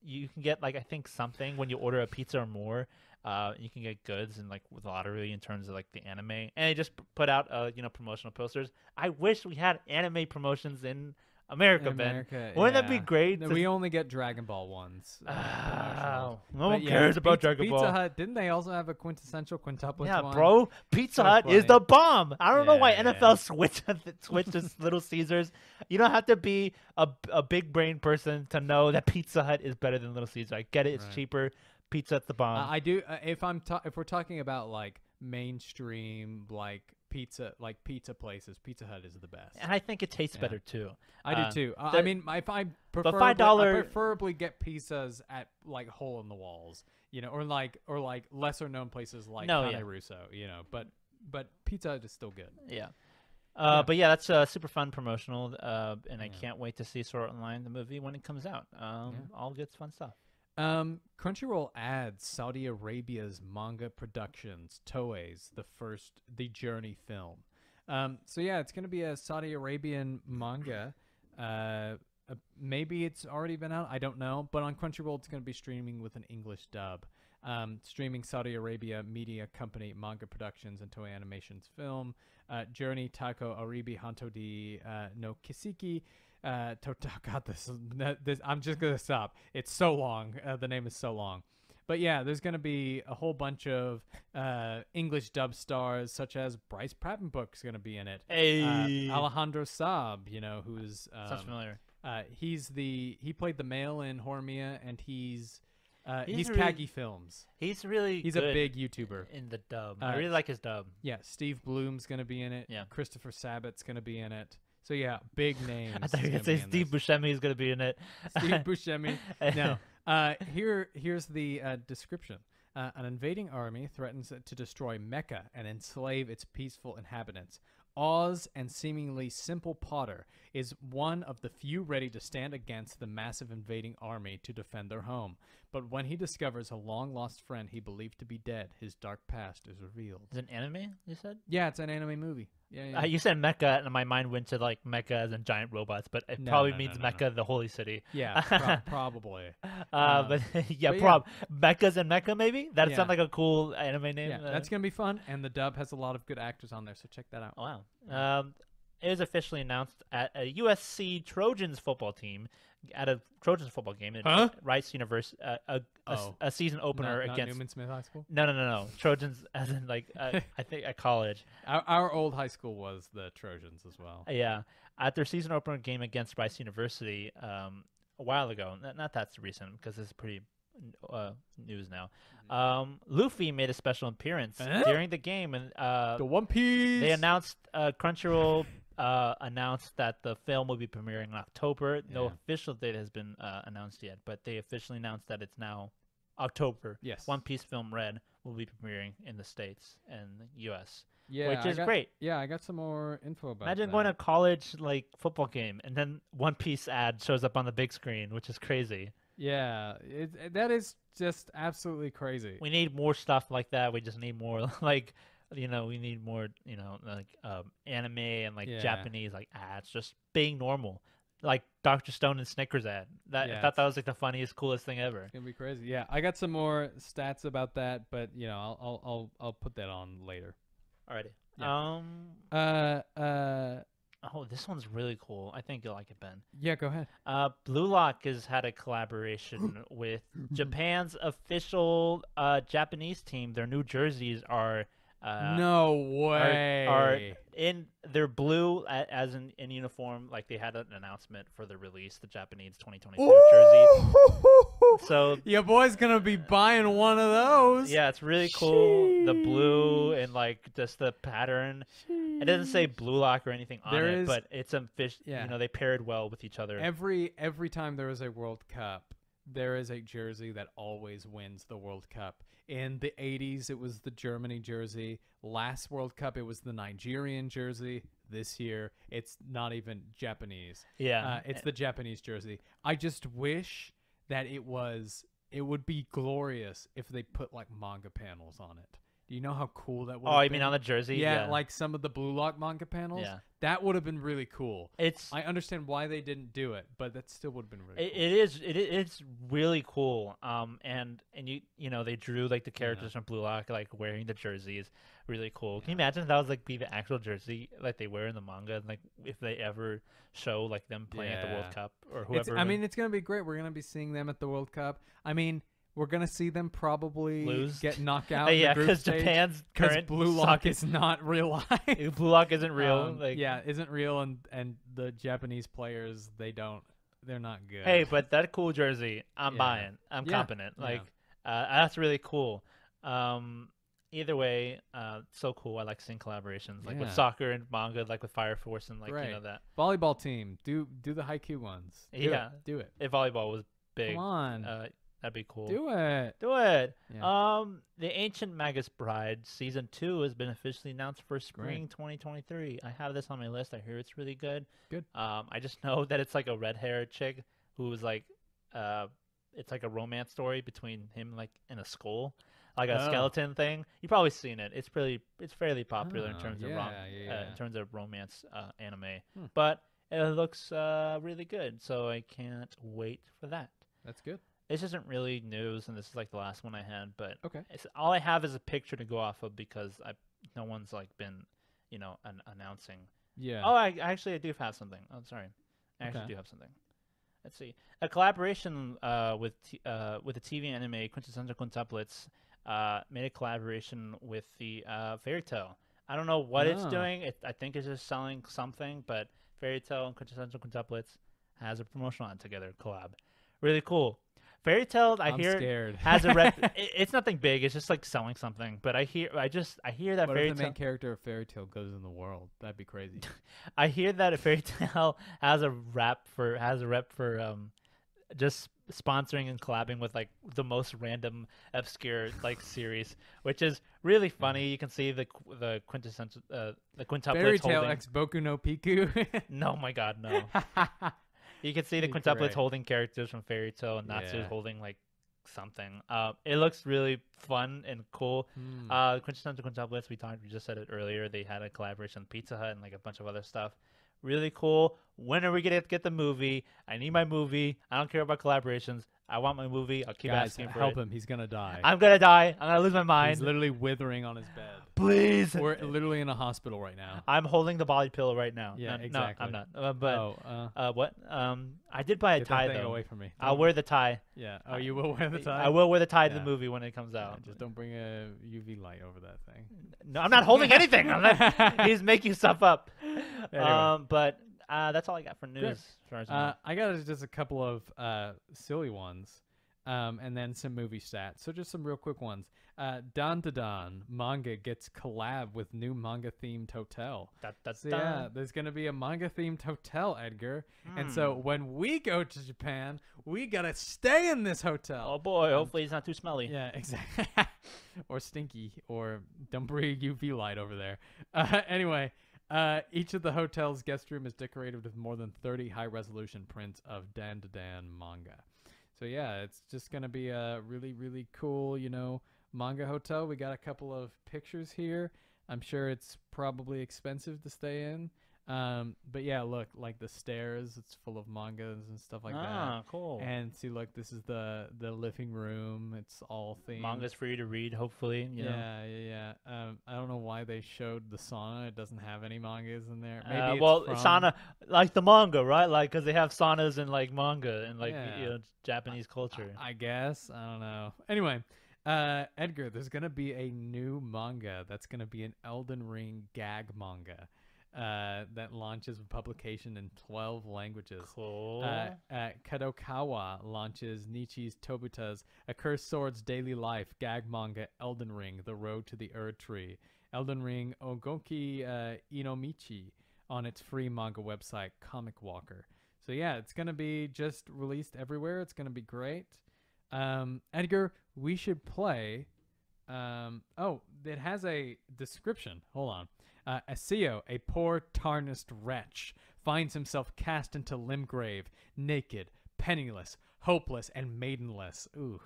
You can get like I think something when you order a pizza or more. You can get goods and like with lottery in terms of like the anime, and they just put out promotional posters. I wish we had anime promotions in America, Ben. Wouldn't that be great? No, we only get Dragon Ball ones. No one cares about Dragon Ball. Pizza Hut, didn't they also have a Quintessential Quintuplets Yeah, one? bro. Pizza Hut is the bomb. I don't know why NFL switched to Little Caesars. You don't have to be a big brain person to know that Pizza Hut is better than Little Caesars. I get it. It's cheaper. Pizza Hut's the bomb. I do. If we're talking about like mainstream pizza places, Pizza Hut is the best. And I think it tastes better too. I do too. I mean, if I prefer, $5 I preferably get pizzas at like hole in the walls, or like lesser known places like Cane Russo, but Pizza Hut is still good. Yeah. But yeah, that's super fun promotional, and I can't wait to see Sword Art Online the movie when it comes out. All good fun stuff. Crunchyroll adds Saudi Arabia's manga productions, Toei's the Journey film. So yeah, it's going to be a Saudi Arabian manga. Maybe it's already been out. I don't know. But on Crunchyroll, it's going to be streaming with an English dub. Streaming Saudi Arabia media company Manga Productions and Toei Animation's film. Journey Taiko Aribi Hanto di no Kisiki. God, this I'm just gonna stop. It's so long. The name is so long, but yeah, there's gonna be a whole bunch of English dub stars, such as Bryce Papenbrook's gonna be in it. Hey, Alejandro Saab, who's sounds familiar. He played the male in Horimiya, and he's Kagi Films. He's a big YouTuber in the dub. I really like his dub. Yeah, Steve Bloom's gonna be in it. Yeah, Christopher Sabat's gonna be in it. So yeah, big names. I thought you were gonna say Steve Buscemi is gonna be in it. Steve Buscemi. No. Here's the description. An invading army threatens to destroy Mecca and enslave its peaceful inhabitants. Oz and seemingly simple Potter is one of the few ready to stand against the massive invading army to defend their home. But when he discovers a long-lost friend he believed to be dead, his dark past is revealed. Is it an anime, you said? Yeah, it's an anime movie. Yeah. You said Mecca, and my mind went to like Mecha as in giant robots, but it probably means Mecca, the holy city. Yeah, probably. But Mechas and Mecca, maybe? That sounds like a cool anime name. Yeah, that's going to be fun, and the dub has a lot of good actors on there, so check that out. Wow. It was officially announced at a USC Trojans football team at a Trojans football game at Rice University, a season opener not against Newman Smith High School. No. Trojans, as in like I think at college. Our old high school was the Trojans as well. Yeah, at their season opener game against Rice University a while ago. Not that's recent because it's pretty news now. Luffy made a special appearance during the game, and the One Piece. They announced Crunchyroll. Announced that the film will be premiering in October. No official date has been announced yet, but they officially announced that it's now October. Yes. One Piece Film Red will be premiering in the States and the U.S. Yeah, which is great. Yeah, I got some more info about Imagine that. going to a college like football game and then One Piece ad shows up on the big screen, which is crazy. Yeah, that is just absolutely crazy. We need more stuff like that. We just need more like. We need more, like anime and like Japanese like ads just being normal, like Dr. Stone and Snickers ad. I thought that was like the funniest, coolest thing ever. It's gonna be crazy. Yeah, I got some more stats about that, but I'll put that on later. Alrighty. Yeah. Oh, this one's really cool. I think you'll like it, Ben. Yeah, go ahead. Blue Lock has had a collaboration with Japan's official Japanese team. Their new jerseys are. No way. Are in they're blue as in uniform. Like they had an announcement for the release, the Japanese 2022 jersey. So your boy's gonna be buying one of those. Yeah, it's really cool. The blue and like just the pattern. It doesn't say Blue Lock or anything on it, but it's a fish. Yeah. They paired well with each other. Every time there is a World Cup, there is a jersey that always wins the World Cup. In the 80s, it was the Germany jersey. Last World Cup, it was the Nigerian jersey. This year, it's not even Japanese. Yeah. It's the Japanese jersey. I just wish that it would be glorious if they put like manga panels on it. Do you know how cool that would have been? You mean on the jersey? Yeah, like some of the Blue Lock manga panels. Yeah. That would have been really cool. I understand why they didn't do it, but that still would have been really cool. It is really cool. And they drew like the characters from Blue Lock like wearing the jerseys. Really cool. Can you imagine if that was like be the actual jersey like they wear in the manga, and like if they ever show like them playing at the World Cup or whoever? It's gonna be great. We're gonna be seeing them at the World Cup. We're going to see them probably lose, get knocked out. Yeah, because Japan's current Blue Lock is not real life. Blue Lock isn't real. Isn't real, and the Japanese players, they're not good. Hey, but that cool jersey, I'm buying. I'm confident. That's really cool. Either way, so cool. I like seeing collaborations, like with soccer and manga, like with Fire Force and that. Volleyball team, do the haiku ones. Do it. If volleyball was big, come on. That'd be cool. Do it. Yeah. The Ancient Magus Bride Season 2 has been officially announced for spring 2023. I have this on my list. I hear it's really good. Good. I just know that it's like a red-haired chick who's like, it's like a romance story between him like in a skull, like a skeleton thing. You've probably seen it. It's fairly popular in terms of romance anime. But it looks really good, so I can't wait for that. That's good. This isn't really news, and this is like the last one I had, but okay. All I have is a picture to go off of because no one's like been, announcing. Yeah. Oh, I do have something. Oh, sorry, I actually do have something. Let's see. A collaboration with the TV anime Quintessential Quintuplets made a collaboration with the Fairy Tail. I don't know what it's doing. I think it's just selling something, but Fairy Tail and Quintessential Quintuplets has a promotional ad together collab. Really cool. Fairy Tail, I hear, scared. has a rep. It's nothing big. It's just like selling something. But I hear that what Fairy if Tail. the main character of Fairy Tail goes in the world? That'd be crazy. I hear that a Fairy Tail has a rep for just sponsoring and collabing with like the most random obscure like series, which is really funny. You can see the quintessential the quintuplets Fairy Tail holding. X Boku no Piku. No, my God, no. You can see the quintuplets holding characters from Fairy Tail, and Natsu's holding like something. It looks really fun and cool. Quintessential Quintuplets, we just said it earlier. They had a collaboration with Pizza Hut and like a bunch of other stuff. Really cool. When are we gonna get the movie? I need my movie. I don't care about collaborations. I want my movie. I'll keep asking for help it. him. He's gonna die. I'm gonna die. I'm gonna lose my mind. He's literally withering on his bed. Please. We're literally in a hospital right now. I'm holding the body pillow right now. Yeah, no, exactly. No, I'm not. Oh, what? I did buy a get tie that thing though. away from me. I'll wear the tie. Yeah. Oh, you will wear the tie? I will wear the tie to Yeah. the movie when it comes Yeah, out. just don't bring a UV light over that thing. No, I'm not holding anything. He's making stuff up. Anyway. But that's all I got for news. As far as I know. I got just a couple of silly ones, and then some movie stats. So just some real quick ones. Dan to Dan Manga gets collab with new manga-themed hotel. So yeah, there's going to be a manga-themed hotel, Edgar. And so when we go to Japan, we got to stay in this hotel. Oh, boy. Hopefully it's not too smelly. Yeah, exactly. Or stinky, or don't bring a UV light over there. Anyway, each of the hotel's guest room is decorated with more than 30 high-resolution prints of Dan to Dan manga. So yeah, it's just going to be a really, really cool, manga hotel. We got a couple of pictures here. I'm sure it's probably expensive to stay in. But yeah, look, like the stairs, it's full of mangas and stuff like that. Ah, cool. And see, look, this is the living room. It's all themed. Manga's for you to read, hopefully. You know. Yeah. I don't know why they showed the sauna. It doesn't have any mangas in there. Maybe sauna, like the manga, right? Like, because they have saunas in like manga and like Yeah. Japanese culture. I guess. I don't know. Anyway, Edgar, there's gonna be a new manga that's gonna be an Elden Ring gag manga. That launches with publication in 12 languages. Cool. Kadokawa launches Nichi's Tobuta's A Cursed Sword's Daily Life gag manga Elden Ring, The Road to the Erd Tree. Elden Ring Ogoki Inomichi on its free manga website, Comic Walker. So yeah, it's going to be just released everywhere. It's going to be great. Edgar, we should play... it has a description. Hold on. Asio, a poor, tarnished wretch, finds himself cast into Limgrave, naked, penniless, hopeless, and maidenless. Ooh,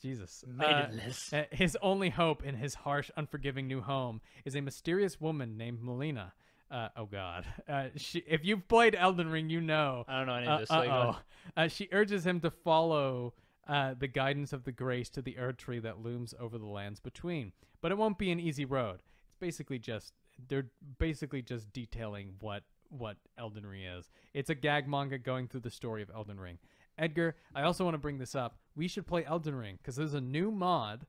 Jesus. Maidenless. His only hope in his harsh, unforgiving new home is a mysterious woman named Melina. Oh, God. If you've played Elden Ring, you know. I don't know any of this. She urges him to follow the guidance of the grace to the Erd Tree that looms over the lands between. But it won't be an easy road. They're basically just detailing what Elden Ring is. It's a gag manga going through the story of Elden Ring. Edgar, I also want to bring this up. We should play Elden Ring because there's a new mod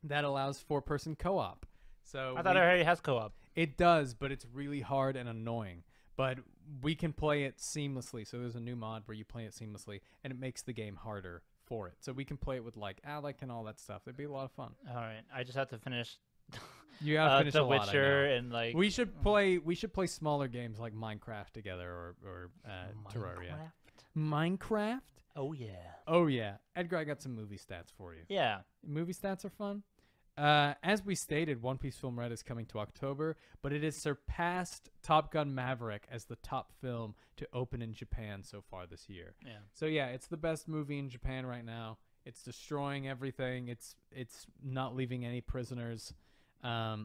that allows 4-person co-op. So I thought it already has co-op. It does, but it's really hard and annoying. But we can play it seamlessly. So there's a new mod where you play it seamlessly, and it makes the game harder for it. So we can play it with like Alec and all that stuff. It'd be a lot of fun. All right, I just have to finish. You gotta finish The a lot, Witcher and like we should play smaller games like Minecraft together or Terraria. Minecraft? Oh yeah. Oh yeah. Edgar, I got some movie stats for you. Yeah. Movie stats are fun. As we stated, One Piece Film Red is coming to October, but it has surpassed Top Gun Maverick as the top film to open in Japan so far this year. Yeah. So yeah, it's the best movie in Japan right now. It's destroying everything. It's not leaving any prisoners,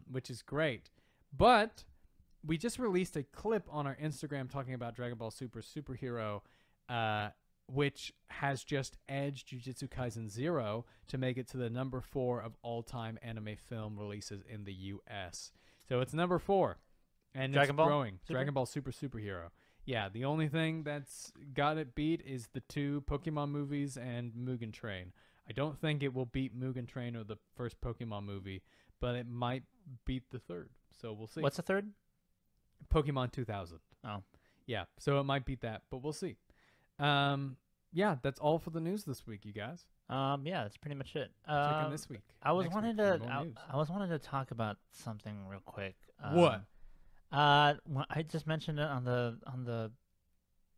which is great. But we just released a clip on our Instagram talking about Dragon Ball Super Superhero, which has just edged Jujutsu Kaisen 0 to make it to the number 4 of all-time anime film releases in the U.S. So it's number 4, and it's growing. Dragon Ball Super Superhero. Yeah, the only thing that's got it beat is the 2 Pokemon movies and Mugen Train. I don't think it will beat Mugen Train or the first Pokemon movie, but it might beat the third. So we'll see. What's the third? Pokemon 2000. Oh. Yeah, so it might beat that, but we'll see. Yeah, that's all for the news this week, you guys. Yeah, that's pretty much it. Check in this week. I was Next wanting week for to more news. I was wanting to talk about something real quick. What? I just mentioned it on the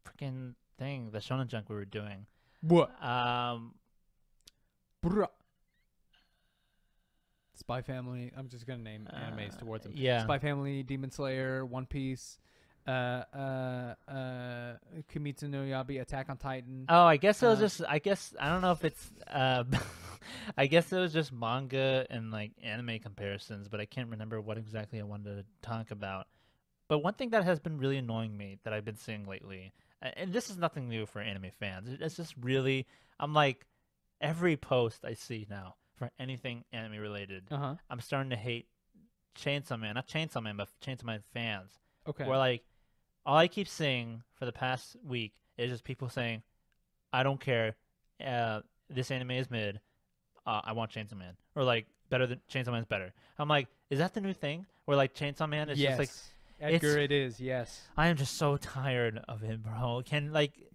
freaking thing, the Shonen Junk we were doing. What? Bruh. Spy Family. I'm just gonna name animes towards them. Yeah. Spy Family, Demon Slayer, One Piece, Kimetsu no Yaiba, Attack on Titan. Oh, I guess it was just. I guess I don't know if it's. I guess it was just manga and like anime comparisons, but I can't remember what exactly I wanted to talk about. But one thing that has been really annoying me that I've been seeing lately, and this is nothing new for anime fans. It's just really, I'm like, every post I see now for anything anime related, I'm starting to hate Chainsaw Man. Not Chainsaw Man, but Chainsaw Man fans. Okay. Where like, all I keep seeing for the past week is just people saying, I don't care, this anime is mid, I want Chainsaw Man. Or like, better than Chainsaw Man's better. I'm like, is that the new thing? Where like Chainsaw Man is just like, Edgar, it is, yes. I am just so tired of him, bro.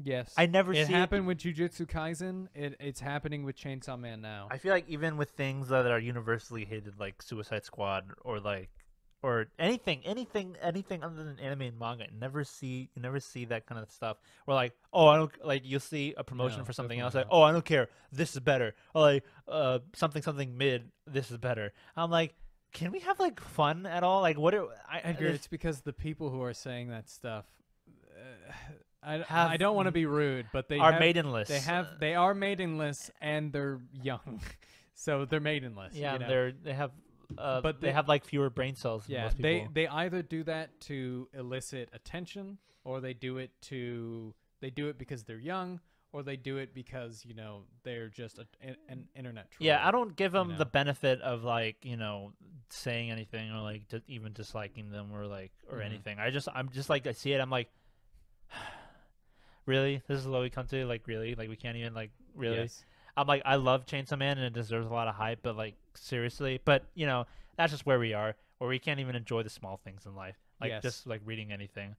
Yes. I never see it happened with Jujutsu Kaisen. It's happening with Chainsaw Man now. I feel like even with things that are universally hated, like Suicide Squad or like, or anything other than anime and manga, you never see that kind of stuff. Where like, oh, I don't like. You'll see a promotion for something else, like, oh, I don't care, this is better. Or like, something mid, this is better. I'm like, can we have like fun at all? Like, Edgar, it's because the people who are saying that stuff. I don't want to be rude, but they are have, maidenless. They are maidenless and they're young, so they're maidenless. Yeah, you know? they have like fewer brain cells. Yeah, than most people. they either do that to elicit attention, or they do it because they're young, or they do it because, you know, they're just an internet troll. Yeah, I don't give them the benefit of, like, you know, saying anything or, like, even disliking them or, like, or anything. I'm just, like, I see it, I'm like, really? This is what we come to? Like, really? Like, we can't even, like, really? Yes. I'm like, I love Chainsaw Man and it deserves a lot of hype, but, like, seriously? But, you know, that's just where we are, where we can't even enjoy the small things in life. Like, just, like, reading anything.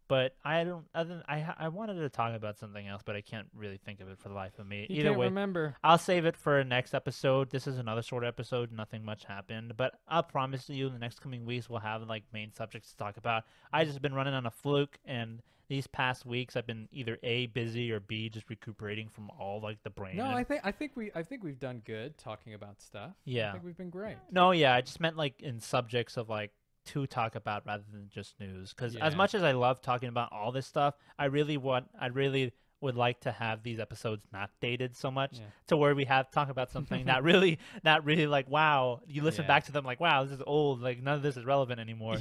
But I don't. I wanted to talk about something else, but I can't really think of it for the life of me. Either way, remember. I'll save it for next episode. This is another short episode. Nothing much happened, but I'll promise you, in the next coming weeks, we'll have like main subjects to talk about. I just been running on a fluke, and these past weeks I've been either A, busy, or B, just recuperating from all like the brain. No, I think we've done good talking about stuff. Yeah, I think we've been great. No, yeah, I just meant like in subjects of like to talk about rather than just news, because as much as I love talking about all this stuff, I really would like to have these episodes not dated so much to where we have talk about something not really like, wow, you listen back to them like, wow, this is old, like none of this is relevant anymore.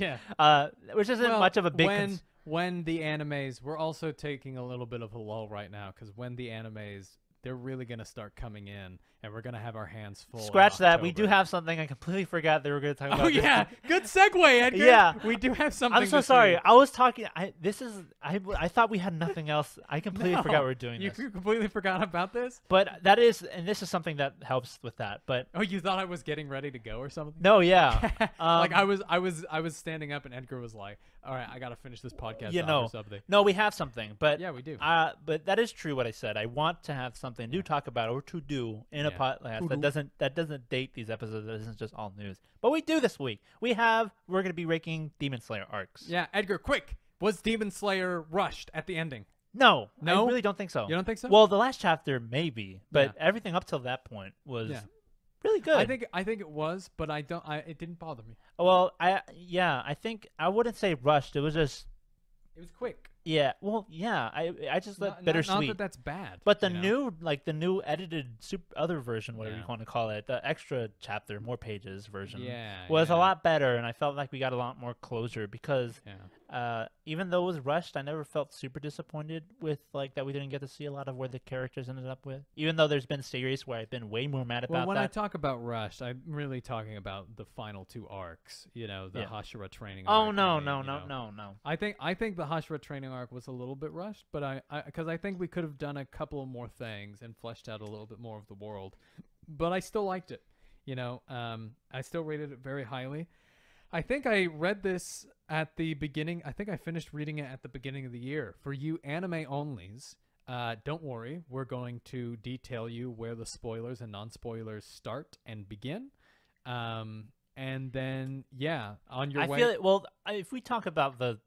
Which isn't much of a big when the animes, we're also taking a little bit of a lull right now, because when the animes, they're really going to start coming in, and we're going to have our hands full. Scratch that. We do have something. I completely forgot they were going to talk about. Oh, yeah. Good segue, Edgar. Yeah. We do have something. I'm so sorry. I was talking. I thought we had nothing else. I completely forgot we were doing this. You completely forgot about this? But this is something that helps with that. But oh, you thought I was getting ready to go or something? No, yeah. Like I was standing up, and Edgar was like, all right, I got to finish this podcast or something. No, we have something. But yeah, we do. But that is true what I said. I want to have something to talk about or to do in a podcast that doesn't date these episodes. That isn't just all news. But we do this week. We're going to be ranking Demon Slayer arcs. Yeah, Edgar, quick. Was Demon Slayer rushed at the ending? No, I really don't think so. You don't think so? Well, the last chapter maybe, but everything up till that point was really good. I think it was, but it didn't bother me. Well, I think I wouldn't say rushed. It was quick. Yeah, well, yeah. I just let bittersweet. Not that that's bad. But the new edited other version, whatever you want to call it, the extra chapter, more pages version, was a lot better, and I felt like we got a lot more closure because even though it was rushed, I never felt super disappointed with like that we didn't get to see a lot of where the characters ended up with. Even though there's been series where I've been way more mad about that. When I talk about rushed, I'm really talking about the final two arcs. You know, the Hashira training. Oh arc, no. I think the Hashira training arc was a little bit rushed, but because I think we could have done a couple of more things and fleshed out a little bit more of the world, but I still liked it. You know, I still rated it very highly. I think I read this at the beginning. I think I finished reading it at the beginning of the year. For you anime onlys, don't worry. We're going to detail you where the spoilers and non-spoilers start and begin. And then, on your way. I feel it. Well, if we talk about the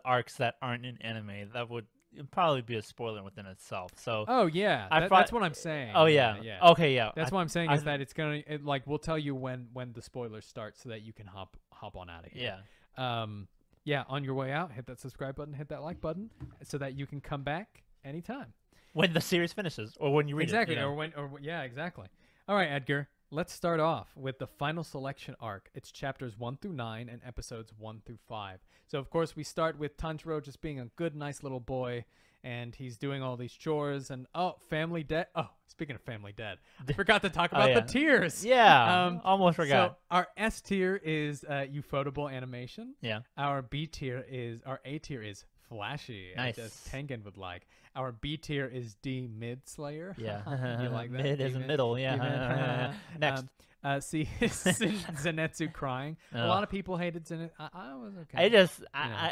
arcs that aren't in anime, that would probably be a spoiler within itself. So that's what I'm saying. Oh yeah. Okay, yeah. That's what I'm saying is that it's gonna we'll tell you when the spoilers start so that you can hop on out of here. Yeah. yeah, on your way out, hit that subscribe button, hit that like button, so that you can come back anytime. When the series finishes, or when you read Exactly, it. You know? or when, or yeah, exactly. All right, Edgar. Let's start off with the final selection arc. It's chapters 1 through 9 and episodes 1 through 5. So of course we start with Tanjiro just being a good, nice little boy, and he's doing all these chores. And family dead. Oh, speaking of family dead, I forgot to talk about the tiers. Yeah, almost forgot. So our S tier is ufotable animation. Yeah. Our A tier is flashy, Nice. as Tengen would like. Our B tier is D mid slayer. Yeah. You like that? Mid is D-mid? middle. Yeah. D-mid? Next. C Zenetsu crying. A lot of people hated Zenetsu. I was okay.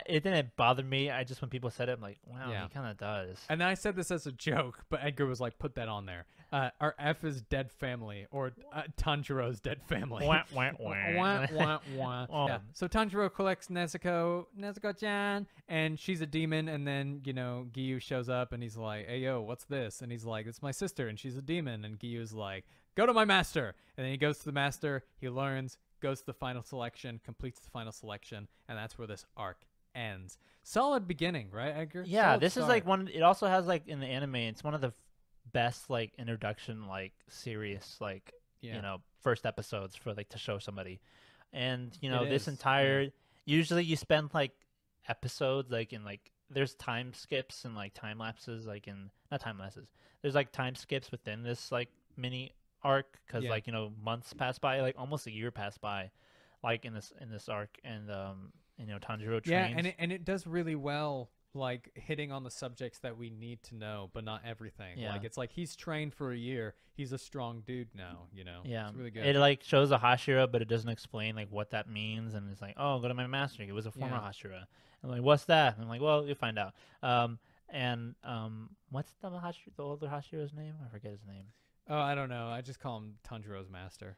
It didn't bother me. I just, when people said it, I'm like, wow, Yeah. he kind of does. And I said this as a joke, but Edgar was like, put that on there. Our F is dead family, or Tanjiro's dead family. Wah, wah, wah. Wah, wah, wah. Oh. Yeah. So Tanjiro collects Nezuko-chan, and she's a demon. And then, Giyu shows up, and he's like, hey, yo, what's this? And he's like, it's my sister, and she's a demon. And Giyu's like, go to my master. And then he goes to the master, he learns, goes to the final selection, completes the final selection, and that's where this arc ends. Solid beginning, right, Edgar? Yeah, Solid this start. is like one. It also has like in the anime, it's one of the best like introduction like serious like first episodes for like to show somebody, and this entire usually you spend like episodes like in like there's time skips and like time lapses like in not time lapses there's like time skips within this like mini arc because like months pass by, like almost a year passed by like in this arc, and Tanjiro trains. and it does really well, like hitting on the subjects that we need to know, but not everything. Yeah. Like it's like he's trained for a year, he's a strong dude now, Yeah, it's really good. It like shows a Hashira, but it doesn't explain like what that means, and it's like, oh, go to my master, he was a former Hashira. I'm like, what's that? And I'm like, well, you'll find out. What's the older Hashira's name? I forget his name. Oh, I don't know. I just call him Tanjiro's master.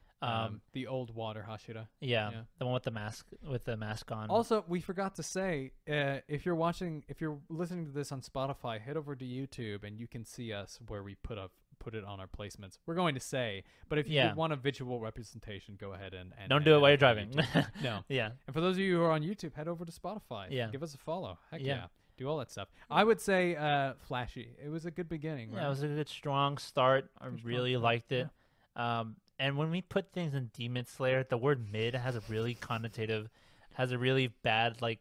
The old water Hashira. Yeah, the one with the mask on. Also, we forgot to say, if you're listening to this on Spotify, head over to YouTube and you can see us where we put it on our placements. We're going to say, but if you want a visual representation, go ahead and don't do it while you're driving. No. Yeah. And for those of you who are on YouTube, head over to Spotify. Yeah. Give us a follow. Heck yeah. Do all that stuff. I would say flashy. It was a good beginning, right? Yeah, it was a good, strong start. I really liked it. Yeah. And when we put things in Demon Slayer, the word mid has a really bad, like,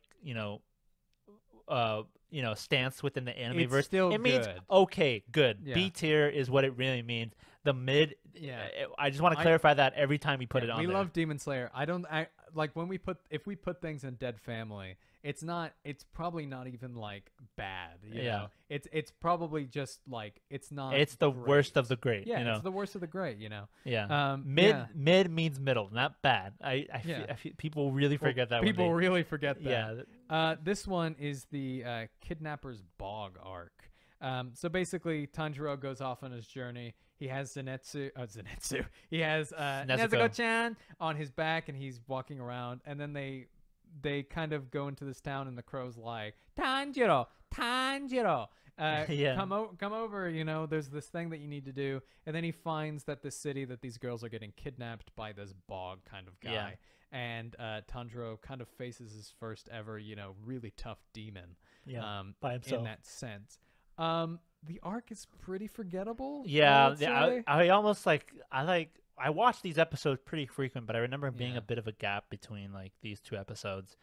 stance within the anime verse. Still it means, okay, good. Yeah. B tier is what it really means. The mid, I just want to clarify that every time we put it on we there. love Demon Slayer. Like when if we put things in Dead Family, it's probably not even like bad. You know? It's probably just like it's not. It's the great. worst of the great. Yeah, it's the worst of the great. Yeah. Mid means middle, not bad. I feel people really forget that. People really forget that. Yeah. This one is the Kidnapper's Bog arc. So basically, Tanjiro goes off on his journey. He has Zenetsu. He has Nezuko-chan on his back, and he's walking around. And then they kind of go into this town, and the crow's like, Tanjiro, come over. There's this thing that you need to do. And then he finds that the city that these girls are getting kidnapped by this bog kind of guy. Yeah. And Tanjiro kind of faces his first ever, really tough demon. By himself. In that sense. The arc is pretty forgettable. Yeah, I almost I watch these episodes pretty frequent, but I remember being a bit of a gap between like these two episodes.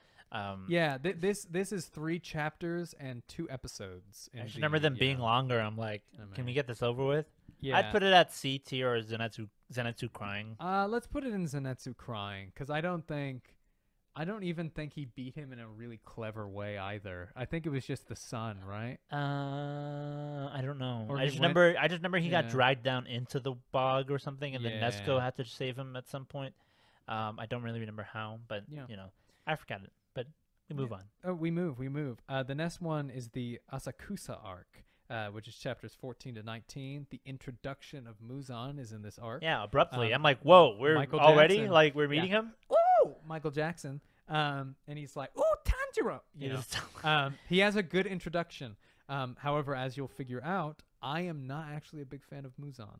This is 3 chapters and 2 episodes. I just remember them being longer. I'm like, can we get this over with? Yeah, I'd put it at C tier or Zenetsu crying. Let's put it in Zenetsu crying, because I don't even think he beat him in a really clever way either. I think it was just the sun, right? I don't know. Or I just remember he got dragged down into the bog or something, and then Nezuko had to save him at some point. I don't really remember how, but I forgot it. But we move on. Oh, we move. The next one is the Asakusa arc, which is chapters 14 to 19. The introduction of Muzan is in this arc. Yeah, abruptly. I'm like, whoa, we're Michael already Jackson. like we're meeting him. Ooh, Michael Jackson. And he's like, ooh, Tanjiro. He has a good introduction. However, as you'll figure out, I am not actually a big fan of Muzan.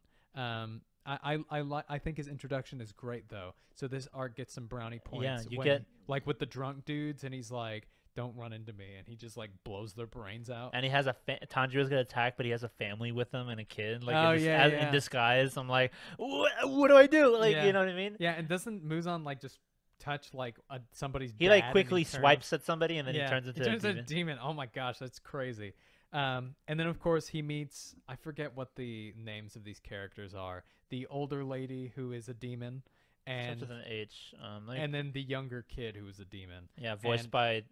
I think his introduction is great though. So this arc gets some brownie points. Yeah, you get like with the drunk dudes, and he's like, don't run into me, and he just like blows their brains out. And he has Tanjiro's gonna attack, but he has a family with him and a kid, like in disguise. I'm like, what do I do? Like, you know what I mean? Yeah, and doesn't Muzan like just touch like somebody's? He like quickly swipes at somebody, and then he turns into a demon. Oh my gosh, that's crazy. And then of course he meets, I forget what the names of these characters are. The older lady who is a demon, and starts with an H. And then the younger kid who is a demon. Yeah, voiced by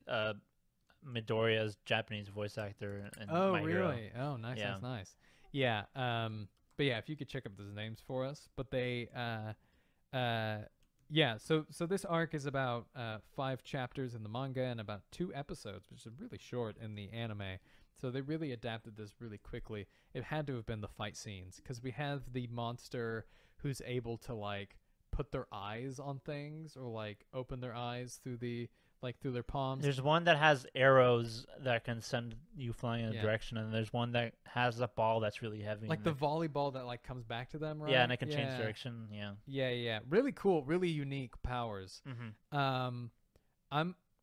Midoriya's Japanese voice actor. And oh, My Hero. Really? Oh, nice, nice. Yeah. But yeah, if you could check up those names for us. But they, yeah. So this arc is about 5 chapters in the manga and about 2 episodes, which is really short in the anime. So they really adapted this really quickly. It had to have been the fight scenes, because we have the monster who's able to like put their eyes on things, or like open their eyes through their palms. There's one that has arrows that can send you flying in a direction, and there's one that has a ball that's really heavy. Like the volleyball that like comes back to them, right? Yeah, and it can change direction. Yeah. Really cool, really unique powers.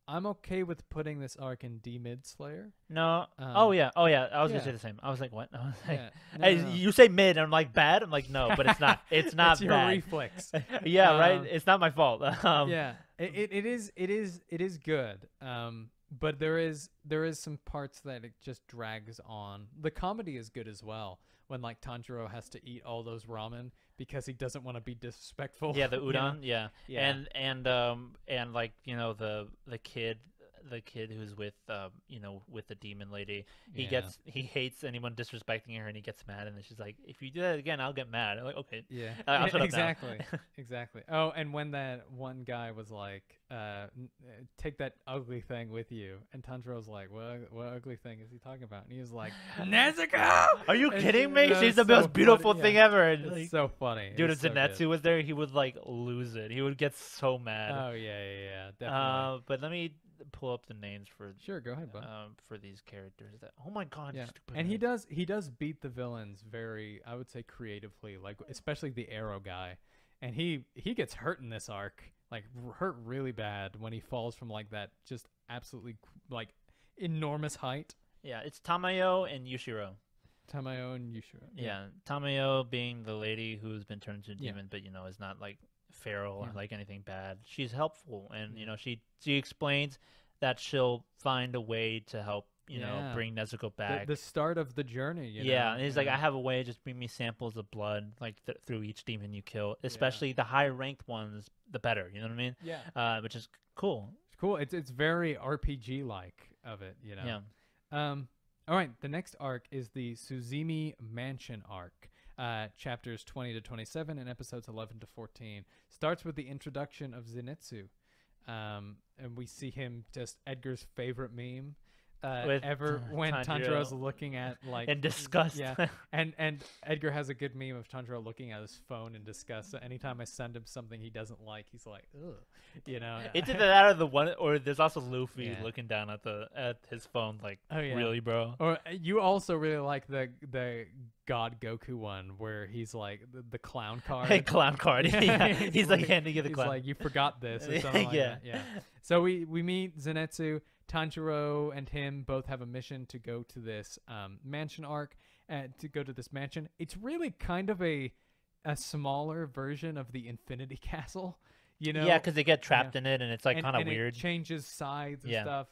I'm okay with putting this arc in D-Mid Slayer. No. Oh yeah. I was gonna say the same. I was like, what? I was like, no. You say mid, and I'm like, bad. I'm like, no, but it's not. It's not it's your bad. reflex. Yeah, right. It's not my fault. Yeah, it is good. But there is some parts that it just drags on. The comedy is good as well, when like Tanjiro has to eat all those ramen because he doesn't want to be disrespectful. Yeah, the udon. Yeah. And like, you know, the kid who's with with the demon lady, he hates anyone disrespecting her, and he gets mad, and then she's like, if you do that again, I'll get mad. I'm like, okay. Yeah. I'll shut exactly. up now. Exactly. Oh, and when that one guy was like, take that ugly thing with you, and Tanjiro's like, what ugly thing is he talking about? And he was like, Nezuko! Are you kidding me? She's the most beautiful thing ever. And, it's like, so funny. Dude, if so Zenitsu was there, he would like lose it. He would get so mad. Oh yeah, definitely. But let me pull up the names for go ahead, bud. For these characters. Oh my god. Yeah. And he does beat the villains very, I would say, creatively, like especially the arrow guy. And he gets hurt in this arc, like hurt really bad when he falls from like that just absolutely like enormous height. Yeah, it's Tamayo and Yushiro. Tamayo and Yushiro. Yeah, Tamayo being the lady who's been turned into a demon, but is not like feral or like anything bad. She's helpful, and she explains that she'll find a way to help bring Nezuko back. The start of the journey. Yeah, and he's like, I have a way. Just bring me samples of blood, like through each demon you kill. Especially the higher ranked ones, the better. You know what I mean? Yeah. Which is cool. It's cool. It's very RPG like of it. Yeah. All right. The next arc is the Suzumi Mansion arc. Chapters 20 to 27 and episodes 11 to 14. Starts with the introduction of Zenitsu. And we see him, just Edgar's favorite meme ever, when Tanjiro's looking at like in disgust. Yeah. And Edgar has a good meme of Tanjiro looking at his phone in disgust. So anytime I send him something he doesn't like, he's like, ugh. It's either that or the one, or there's also Luffy looking down at his phone like, really, bro? Or you also really like the God Goku one where he's like the clown card. Hey, clown card. Yeah. He's like handing you the clown. He's like, you forgot this or something like that. Yeah. So we meet Zenitsu. Tanjiro and him both have a mission to go to this mansion arc, to go to this mansion. It's really kind of a smaller version of the Infinity Castle, Yeah, because they get trapped in it, and it's like kind of weird. It changes sides and stuff,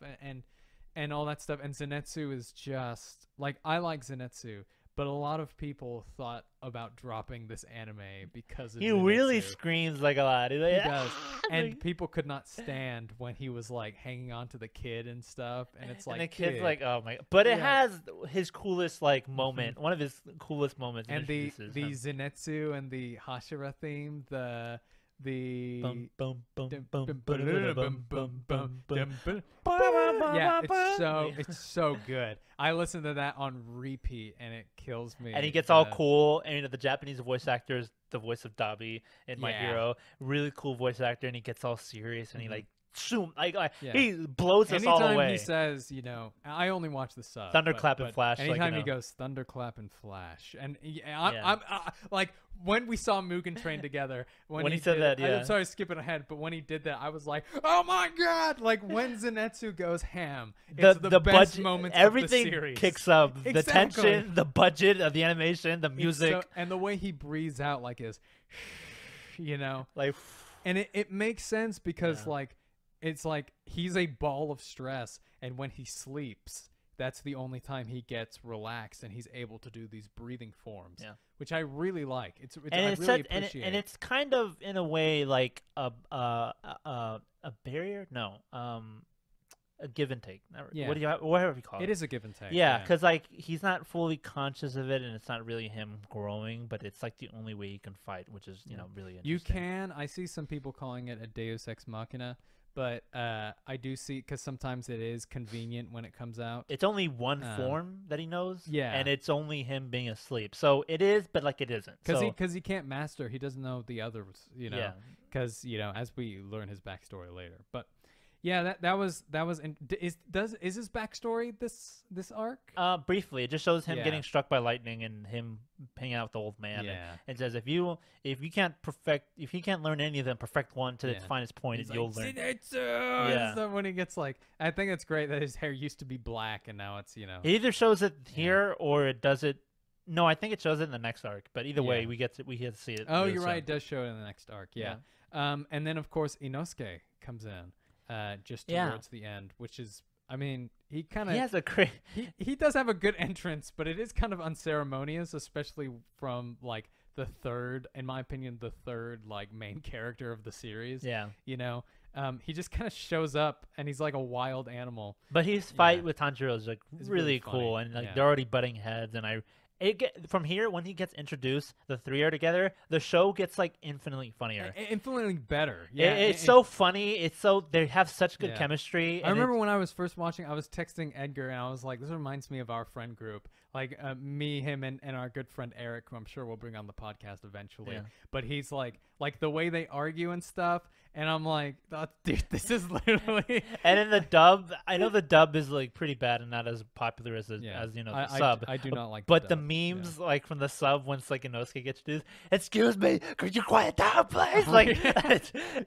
and all that stuff. And Zenitsu is just like, I like Zenitsu, but a lot of people thought about dropping this anime because of he Zenitsu. Really screams like a lot. He does. And people could not stand when he was like hanging on to the kid and stuff. And it's like, and the kid's like, oh my. But it has his coolest like moment. One of his coolest moments. And the Zenitsu and the Hashira theme, the it's so good. I listen to that on repeat and it kills me. And he gets all cool, and the Japanese voice actor is the voice of Dabi in My Hero, really cool voice actor, and he gets all serious and he like zoom, Yeah. he blows us all Anytime away. he says, you know, I only watch the sub. Thunderclap and but Flash, like, Anytime you he know. goes Thunderclap and Flash, and Yeah. I'm like when we saw Mugen Train together, when he said did that, it, yeah. I'm sorry, skipping ahead, but when he did that, I was like, oh my god! Like when Zenitsu goes ham, it's the best budget, moments everything of the series. kicks up. The Exactly. tension, the budget of the animation, the It's music, and the way he breathes out like is, you know, like. and it makes sense because Yeah. like it's like he's a ball of stress, and when he sleeps, that's the only time he gets relaxed and he's able to do these breathing forms, which I really like. It's And I it's really such, appreciate. and it's kind of in a way like a barrier. No, a give and take. Yeah. What do you whatever you call it? It is a give and take. Yeah, because like he's not fully conscious of it, and it's not really him growing, but it's like the only way he can fight, which is really interesting. You can. I see some people calling it a Deus Ex Machina, but I do see because sometimes it is convenient when it comes out. It's only one form that he knows. Yeah. and it's only him being asleep. So it is, but like it isn't. Because he can't master. He doesn't know the others. You know. Yeah. Because as we learn his backstory later, but. Yeah, that was is his backstory this arc? Briefly, it just shows him Yeah. getting struck by lightning and him hanging out with the old man. Yeah. And says if you can't learn any of them, perfect one to its finest point, He's you'll like, learn. Zenitsu! Yeah. And so when he gets like, I think it's great that his hair used to be black and now it's It either shows it here or it does it. No, I think it shows it in the next arc. But either way, Yeah. we get to see it. Oh, really you're soon. right. It does show it in the next arc. Yeah. And then of course Inosuke comes in. Just towards the end, which is, I mean, he kind of He has a great. he does have a good entrance, but it is kind of unceremonious, especially from like the third, in my opinion, the third like main character of the series. Yeah. He just kind of shows up and he's like a wild animal. But his fight with Tanjiro is like It's really really cool, funny. and like Yeah. they're already butting heads, and from here when he gets introduced, the three are together. The show gets like infinitely funnier. Infinitely better. Yeah, It's so funny. It's so they have such good Yeah. chemistry. I remember when I was first watching, I was texting Edgar and I was like, this reminds me of our friend group. Like me, him, and our good friend Eric, who I'm sure we'll bring on the podcast eventually. Yeah. But he's like the way they argue and stuff. And I'm like, oh, dude, this is literally. And in the dub, I know the dub is like pretty bad and not as popular as the sub. I do not like But the the dub, memes like from the sub, once like Inosuke gets introduced, excuse me, could you quiet down, please? Like,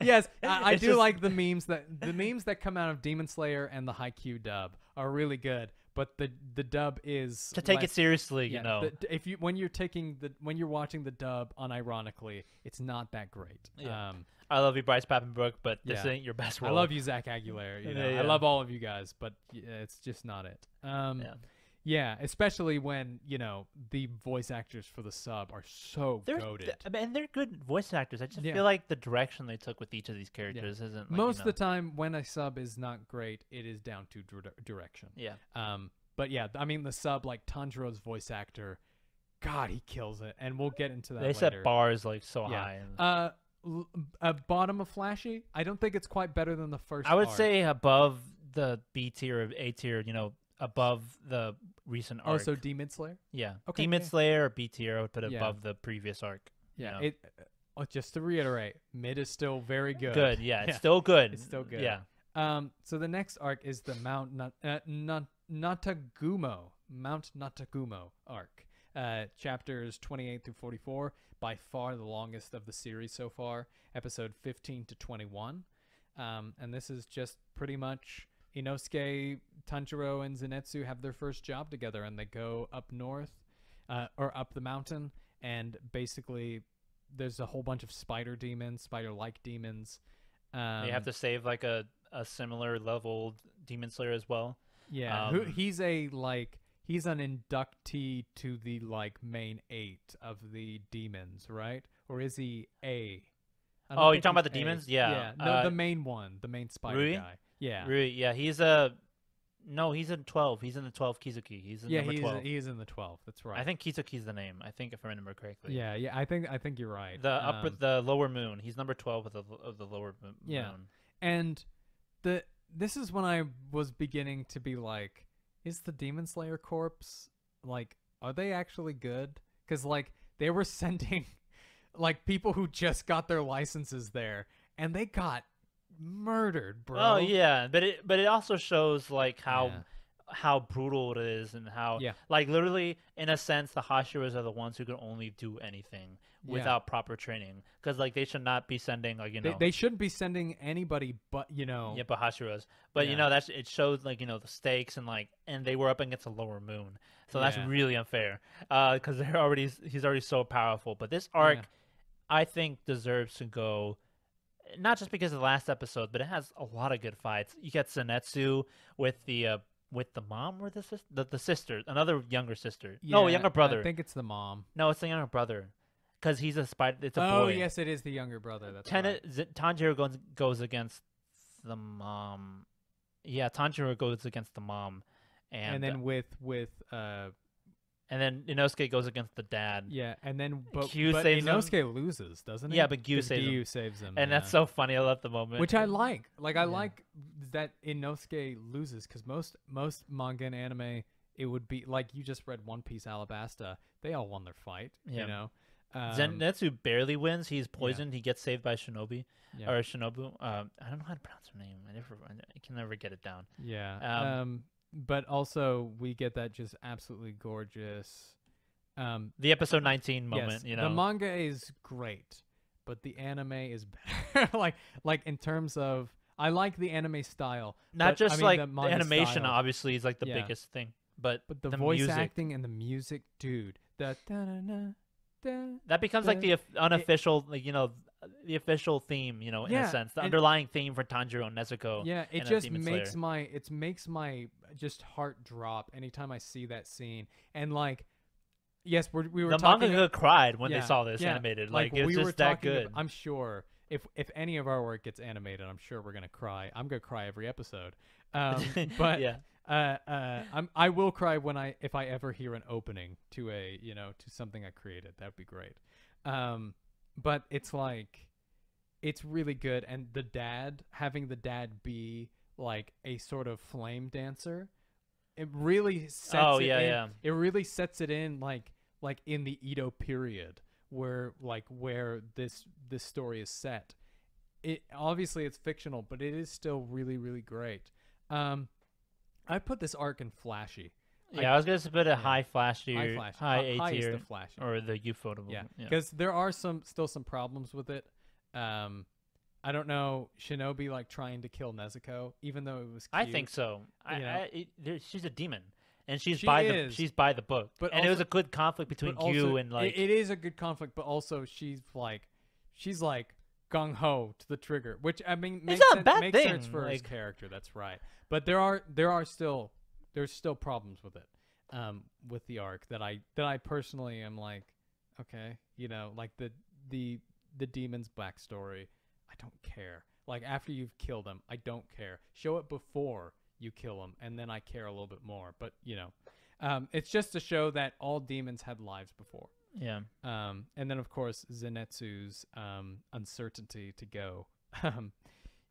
Yes, I it's do just- like the memes that come out of Demon Slayer and the Haikyuu dub are really good. But the dub is to take less- it seriously, Yeah, you know. when you're watching the dub unironically, it's not that great. Yeah. I love you, Bryce Papenbrook, but this Yeah. ain't your best I role. love you, Zach Aguilera. Yeah. I love all of you guys, but it's just not it. Yeah, especially when the voice actors for the sub are so goated. And they're good voice actors. I just Yeah. feel like the direction they took with each of these characters isn't. Like, Most of the time, when a sub is not great, it is down to direction. Yeah. But yeah, I mean the sub, like Tanjiro's voice actor, God, he kills it, and we'll get into that. They later. set bars like so high. And Bottom of Flashy, I don't think it's quite better than the first. I would arc. say above the B tier or A tier. Above the recent arc. Oh, so Demon Slayer. Yeah. Okay, Demon yeah. Slayer or B tier, I would put it Yeah. above the previous arc. Yeah. you know. Just to reiterate, mid is still very good. Good. Yeah. It's still good. It's still good. Yeah. So the next arc is the Mount Natagumo arc. Chapters 28 through 44, by far the longest of the series so far. Episode 15 to 21. And this is just pretty much Inosuke, Tanjiro, and Zenitsu have their first job together, and they go up north, or up the mountain, and basically there's a whole bunch of spider-like demons. They have to save like a similar level Demon Slayer as well. Yeah, he's an inductee to the like main 8 of the demons, right? Or is he A? Oh, you're talking about the demons? Yeah. No, the main one, the main spider Rui? guy. Yeah. Rui, yeah, he's in 12. He's in the 12 Kizuki. He's in number 12. he is in the 12. That's right. I think Kizuki's the name. I think if I remember correctly. Yeah, I think you're right. The lower moon. He's number 12 of the lower moon. Yeah. And this is when I was beginning to be like, is the Demon Slayer corpse, like, are they actually good? Because like they were sending like people who just got their licenses there, and they got murdered, bro. Oh yeah, but it also shows like Yeah. how brutal it is and how Yeah. like literally in a sense the Hashiras are the ones who can only do anything Yeah. without proper training because like they should not be sending like They shouldn't be sending anybody but yeah, but Hashiras. But Yeah. that's it shows like the stakes and they were up against a lower moon, so that's Yeah. really unfair because he's already so powerful. But this arc, Yeah. I think, deserves to go. Not just because of the last episode, but it has a lot of good fights. You get Senetsu with the mom or the sister, the sister, another younger sister. No, younger brother. I think it's the mom. No, it's the younger brother, because he's a spider. It's a boy. Oh yes, it is the younger brother. That's right. Tanjiro goes against the mom. Yeah, Tanjiro goes against the mom, And then with and then Inosuke goes against the dad. yeah, and then but saves him. Inosuke loses, doesn't he? Yeah, but Gyu 'Cause saves him. Gyu saves him. And yeah. that's so funny. I love the moment. Which I like. Like I like that Inosuke loses because most manga and anime it would be like you just read One Piece Alabasta. They all won their fight. Yeah. You know. Zenitsu barely wins. He's poisoned. He gets saved by Shinobi Yeah. or Shinobu. I don't know how to pronounce her name. I can never get it down. Yeah. But also we get that just absolutely gorgeous. The episode 19 moment. Yes, the manga is great, but the anime is better. like in terms of, I like the anime style. Not but, just I mean, like the the manga animation, style. obviously, is like the Yeah. biggest thing. But But the voice music, acting and the music, dude. That that becomes like the unofficial, the official theme. In Yeah, a sense, the and- underlying theme for Tanjiro and Nezuko. yeah, it and just Demon makes Slayer. makes my just heart drop anytime I see that scene. And like, yes, we were The talking. manga cried when yeah, they saw this yeah, animated. Like it was we were just that talking good. I'm sure if any of our work gets animated, I'm sure we're gonna cry. I'm gonna cry every episode. But yeah. I will cry if I ever hear an opening to to something I created. That'd be great. But it's like, it's really good. And having the dad be like a sort of flame dancer, it really sets it really sets it in like in the Edo period where this story is set. It obviously it's fictional, but it is still really, really great. I put this arc in flashy. Yeah, I was gonna put a high flashy, high A High is tier, the flashy. or the ufotable. Yeah, because there are still some problems with it. I don't know, Shinobi like trying to kill Nezuko, even though it was cute. I think so. She's a demon, and she's She by is. the book. But and it was also- a good conflict between But also, Gyu and like. it is a good conflict, but also she's like gung ho to the trigger, which I mean makes not a sense, bad makes thing, sense for his like- character. That's right. But there's still problems with it, with the arc that I personally am like, okay, like the demon's backstory, I don't care. Like after you've killed him, I don't care. Show it before you kill him, and then I care a little bit more. But it's just to show that all demons had lives before. Yeah. And then of course Zenitsu's uncertainty to go.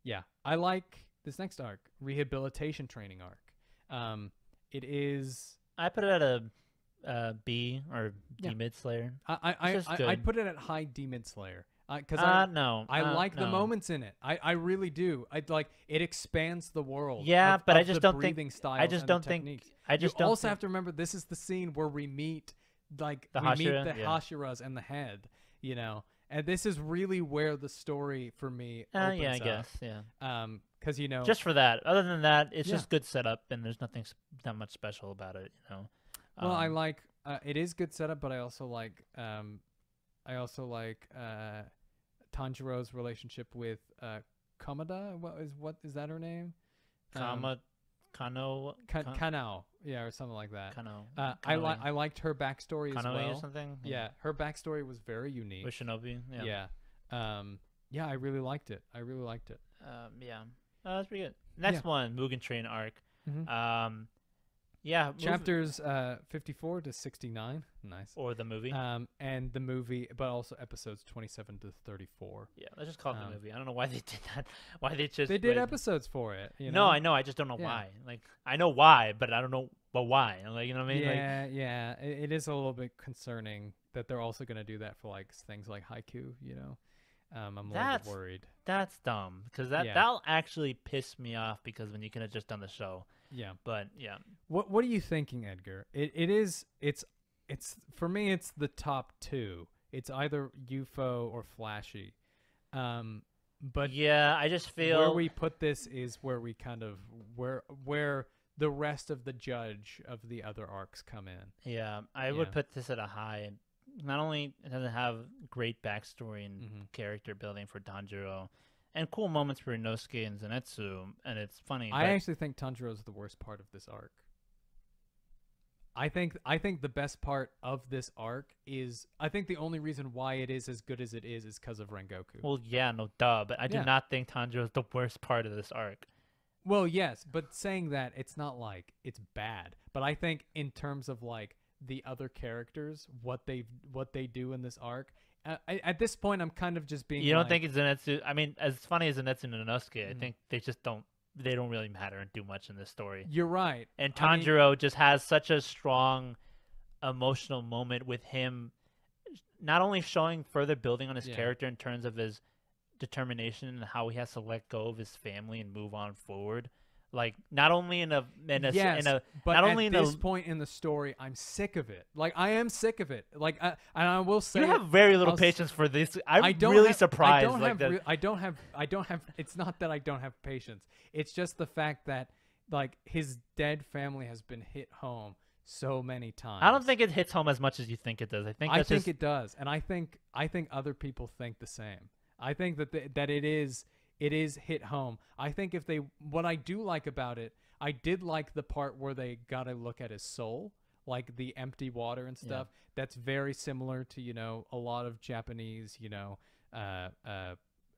Yeah, I like this next arc, rehabilitation training arc. It is. I put it at a B or D mid Slayer. I put it at high D mid Slayer because I like the moments in it. I really do. I like it expands the world. Yeah, but I of just the don't think. breathing styles I just and don't the think. techniques. I just You don't. also think, have to remember this is the scene where we meet the Hashira, Hashiras and the head. And this is really where the story for me opens yeah, I up. guess. Yeah. Because Just for that. Other than that, it's just good setup, and there's nothing that much special about it. Well, I like it is good setup, but I also like Tanjiro's relationship with Kamada. What is that her name? Kanao. Kanao, yeah, or something like that. Kanao. I liked her backstory as Kanoe well. or something. Yeah, her backstory was very unique. With Shinobi. Yeah. Yeah, I really liked it. Yeah. That's pretty good. Next one, Mugen Train arc. Mhm. Yeah. Chapters 54 to 69. Nice. Or the movie. And the movie, but also episodes 27 to 34. Yeah, let's just call it the movie. I don't know why they did that. Why they just They did episodes for it. No, I know. I just don't know why. Like, I know why, but I don't know. But why? Like, you know what I mean? Yeah. It is a little bit concerning that they're also going to do that for like things like Haiku. I'm a little bit worried. That's dumb because Yeah. that'll actually piss me off because when you could have just done the show. Yeah. But yeah, What are you thinking, Edgar? It's for me it's the top two. It's either UFO or Flashy. But yeah, I just feel where we put this is where we kind of where the rest of the judge of the other arcs come in. Yeah, I would put this at a high. Not only it doesn't have great backstory and character building for Tanjiro, and cool moments for Inosuke and Zenitsu, and it's funny. I actually think Tanjiro is the worst part of this arc. I think the best part of this arc is I think the only reason why it is as good as it is because of Rengoku. Well, yeah, no duh, but I do not think Tanjiro is the worst part of this arc. Well, yes, but saying that, it's not like it's bad. But I think in terms of like the other characters, what they do in this arc, at this point, I'm kind of just being. You don't think it's Zenitsu? I mean, as funny as Zenitsu and Inosuke, I think they just don't. They don't really matter and do much in this story. You're right. And Tanjiro just has such a strong emotional moment with him, not only showing further building on his character in terms of his determination and how he has to let go of his family and move on forward. Like not only in a but not only at this point in the story, I'm sick of it. Like I am sick of it. Like and I will say you have very little patience for this. I'm really surprised. I don't have. It's not that I don't have patience. It's just the fact that like his dead family has been hit home so many times. I don't think it hits home as much as you think it does. I think it does, and I think other people think the same. I think that it is hit home. I think what I do like about it, I did like the part where they got to look at his soul, like the empty water and stuff. Yeah. That's very similar to, a lot of Japanese, a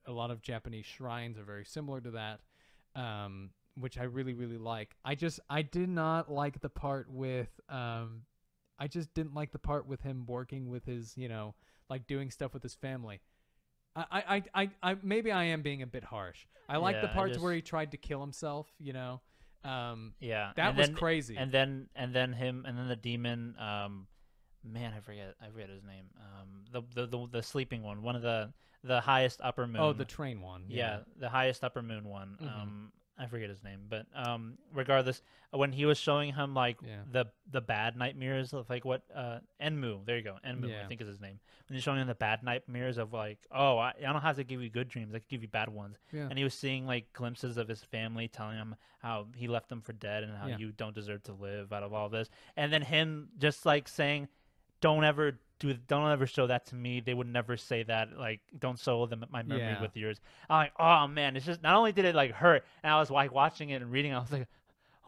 lot of Japanese shrines are very similar to that, which I really, really like. I did not like the part with, I just didn't like the part with him working with his, like doing stuff with his family. I maybe I am being a bit harsh. I like the parts where he tried to kill himself, that was crazy. And then the demon, man, I forget his name. The sleeping one of the highest upper moon. Oh, the train one. Yeah, the highest upper moon one. I forget his name, but regardless, when he was showing him like the bad nightmares of like what Enmu, there you go, Enmu, I think is his name. When he's showing him the bad nightmares of like, oh, I don't have to give you good dreams, I can give you bad ones. Yeah. And he was seeing like glimpses of his family telling him how he left them for dead and how you don't deserve to live out of all this, and then him just like saying, don't ever show that to me. They would never say that. Like, don't soil them my memory with yours. I'm like, oh man, it's just not only did it like hurt, and I was like watching it and reading, I was like,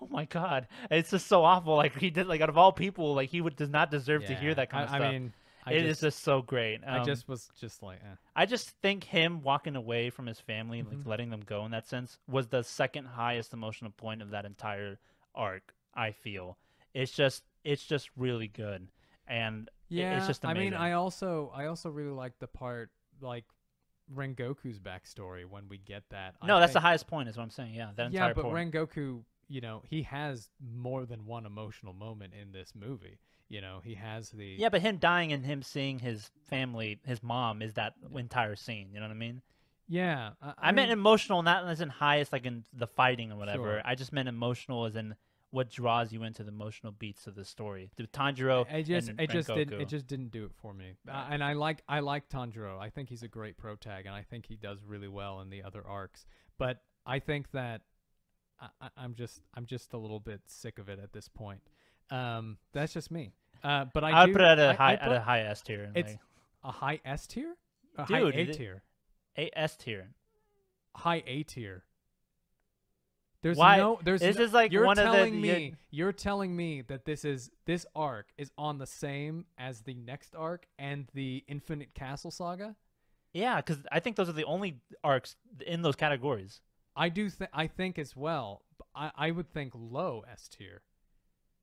oh my god, it's just so awful. Like he did, like out of all people, like he does not deserve to hear that kind of stuff. I mean, it is just so great. I just was just like, I just think him walking away from his family, like letting them go in that sense, was the second highest emotional point of that entire arc. I feel it's just really good. And it's just amazing. I mean, I also really like the part like Rengoku's backstory when we get that. No, that's the highest point, is what I'm saying. Yeah, that entire but point. Rengoku, he has more than one emotional moment in this movie. He has the but him dying and him seeing his family, his mom, is that entire scene. You know what I mean? Yeah, I meant emotional, not as in highest, like in the fighting or whatever. Sure. I just meant emotional as in what draws you into the emotional beats of the story. The Tanjiro it just didn't do it for me. Right. And I like Tanjiro. I think he's a great protag, and I think he does really well in the other arcs. But I think that I'm just a little bit sick of it at this point. That's just me. But I would put it at a high S tier. It's a high S tier? A Dude, high A tier? A S tier. High A tier. You're telling me that this arc is on the same as the next arc and the Infinite Castle saga? Yeah, because I think those are the only arcs in those categories. I think as well. I would think low S tier.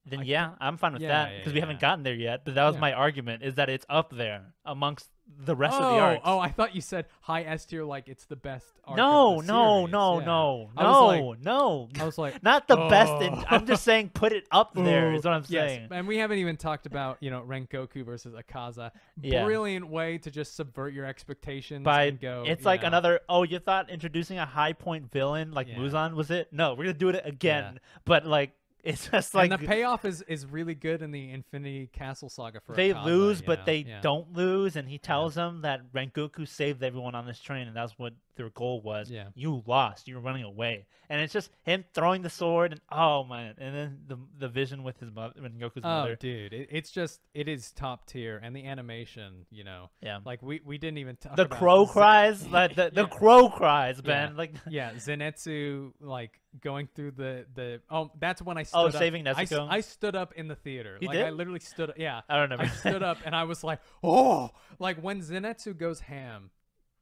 Then I'm fine with that because we haven't gotten there yet. But that was my argument, is that it's up there amongst the rest of the arcs. Oh, I thought you said high S tier, like it's the best arc No, of the no, series. no, Yeah. no, I was like- no, no. I was like, Not the best. I'm just saying, put it up there. Is what I'm yes. saying. And we haven't even talked about, Rengoku versus Akaza. Yeah. Brilliant way to just subvert your expectations and go. It's like another. Oh, you thought introducing a high point villain like Yeah. Muzan was it? No, we're gonna do it again. Yeah. But like, it's just like and the payoff is really good in the Infinity Castle saga for they Akaza, lose, you but know? they Yeah. don't lose, and he tells them that Rengoku saved everyone on this train, and that's what their goal was. Yeah. You lost. You were running away, and it's just him throwing the sword, and oh man, and then the vision with his mother, Rengoku's Oh, mother. dude, it is top tier, and the animation, Yeah. like we didn't even talk The about crow cries, like the Yeah. crow cries, Yeah. man. Like Yeah, Zenitsu like going through the that's when I stood up. saving I Nezuko? I stood up in the theater. You like I did? literally stood up. Yeah. I don't know. I stood up and I was like, "Oh!" Like when Zenitsu goes ham,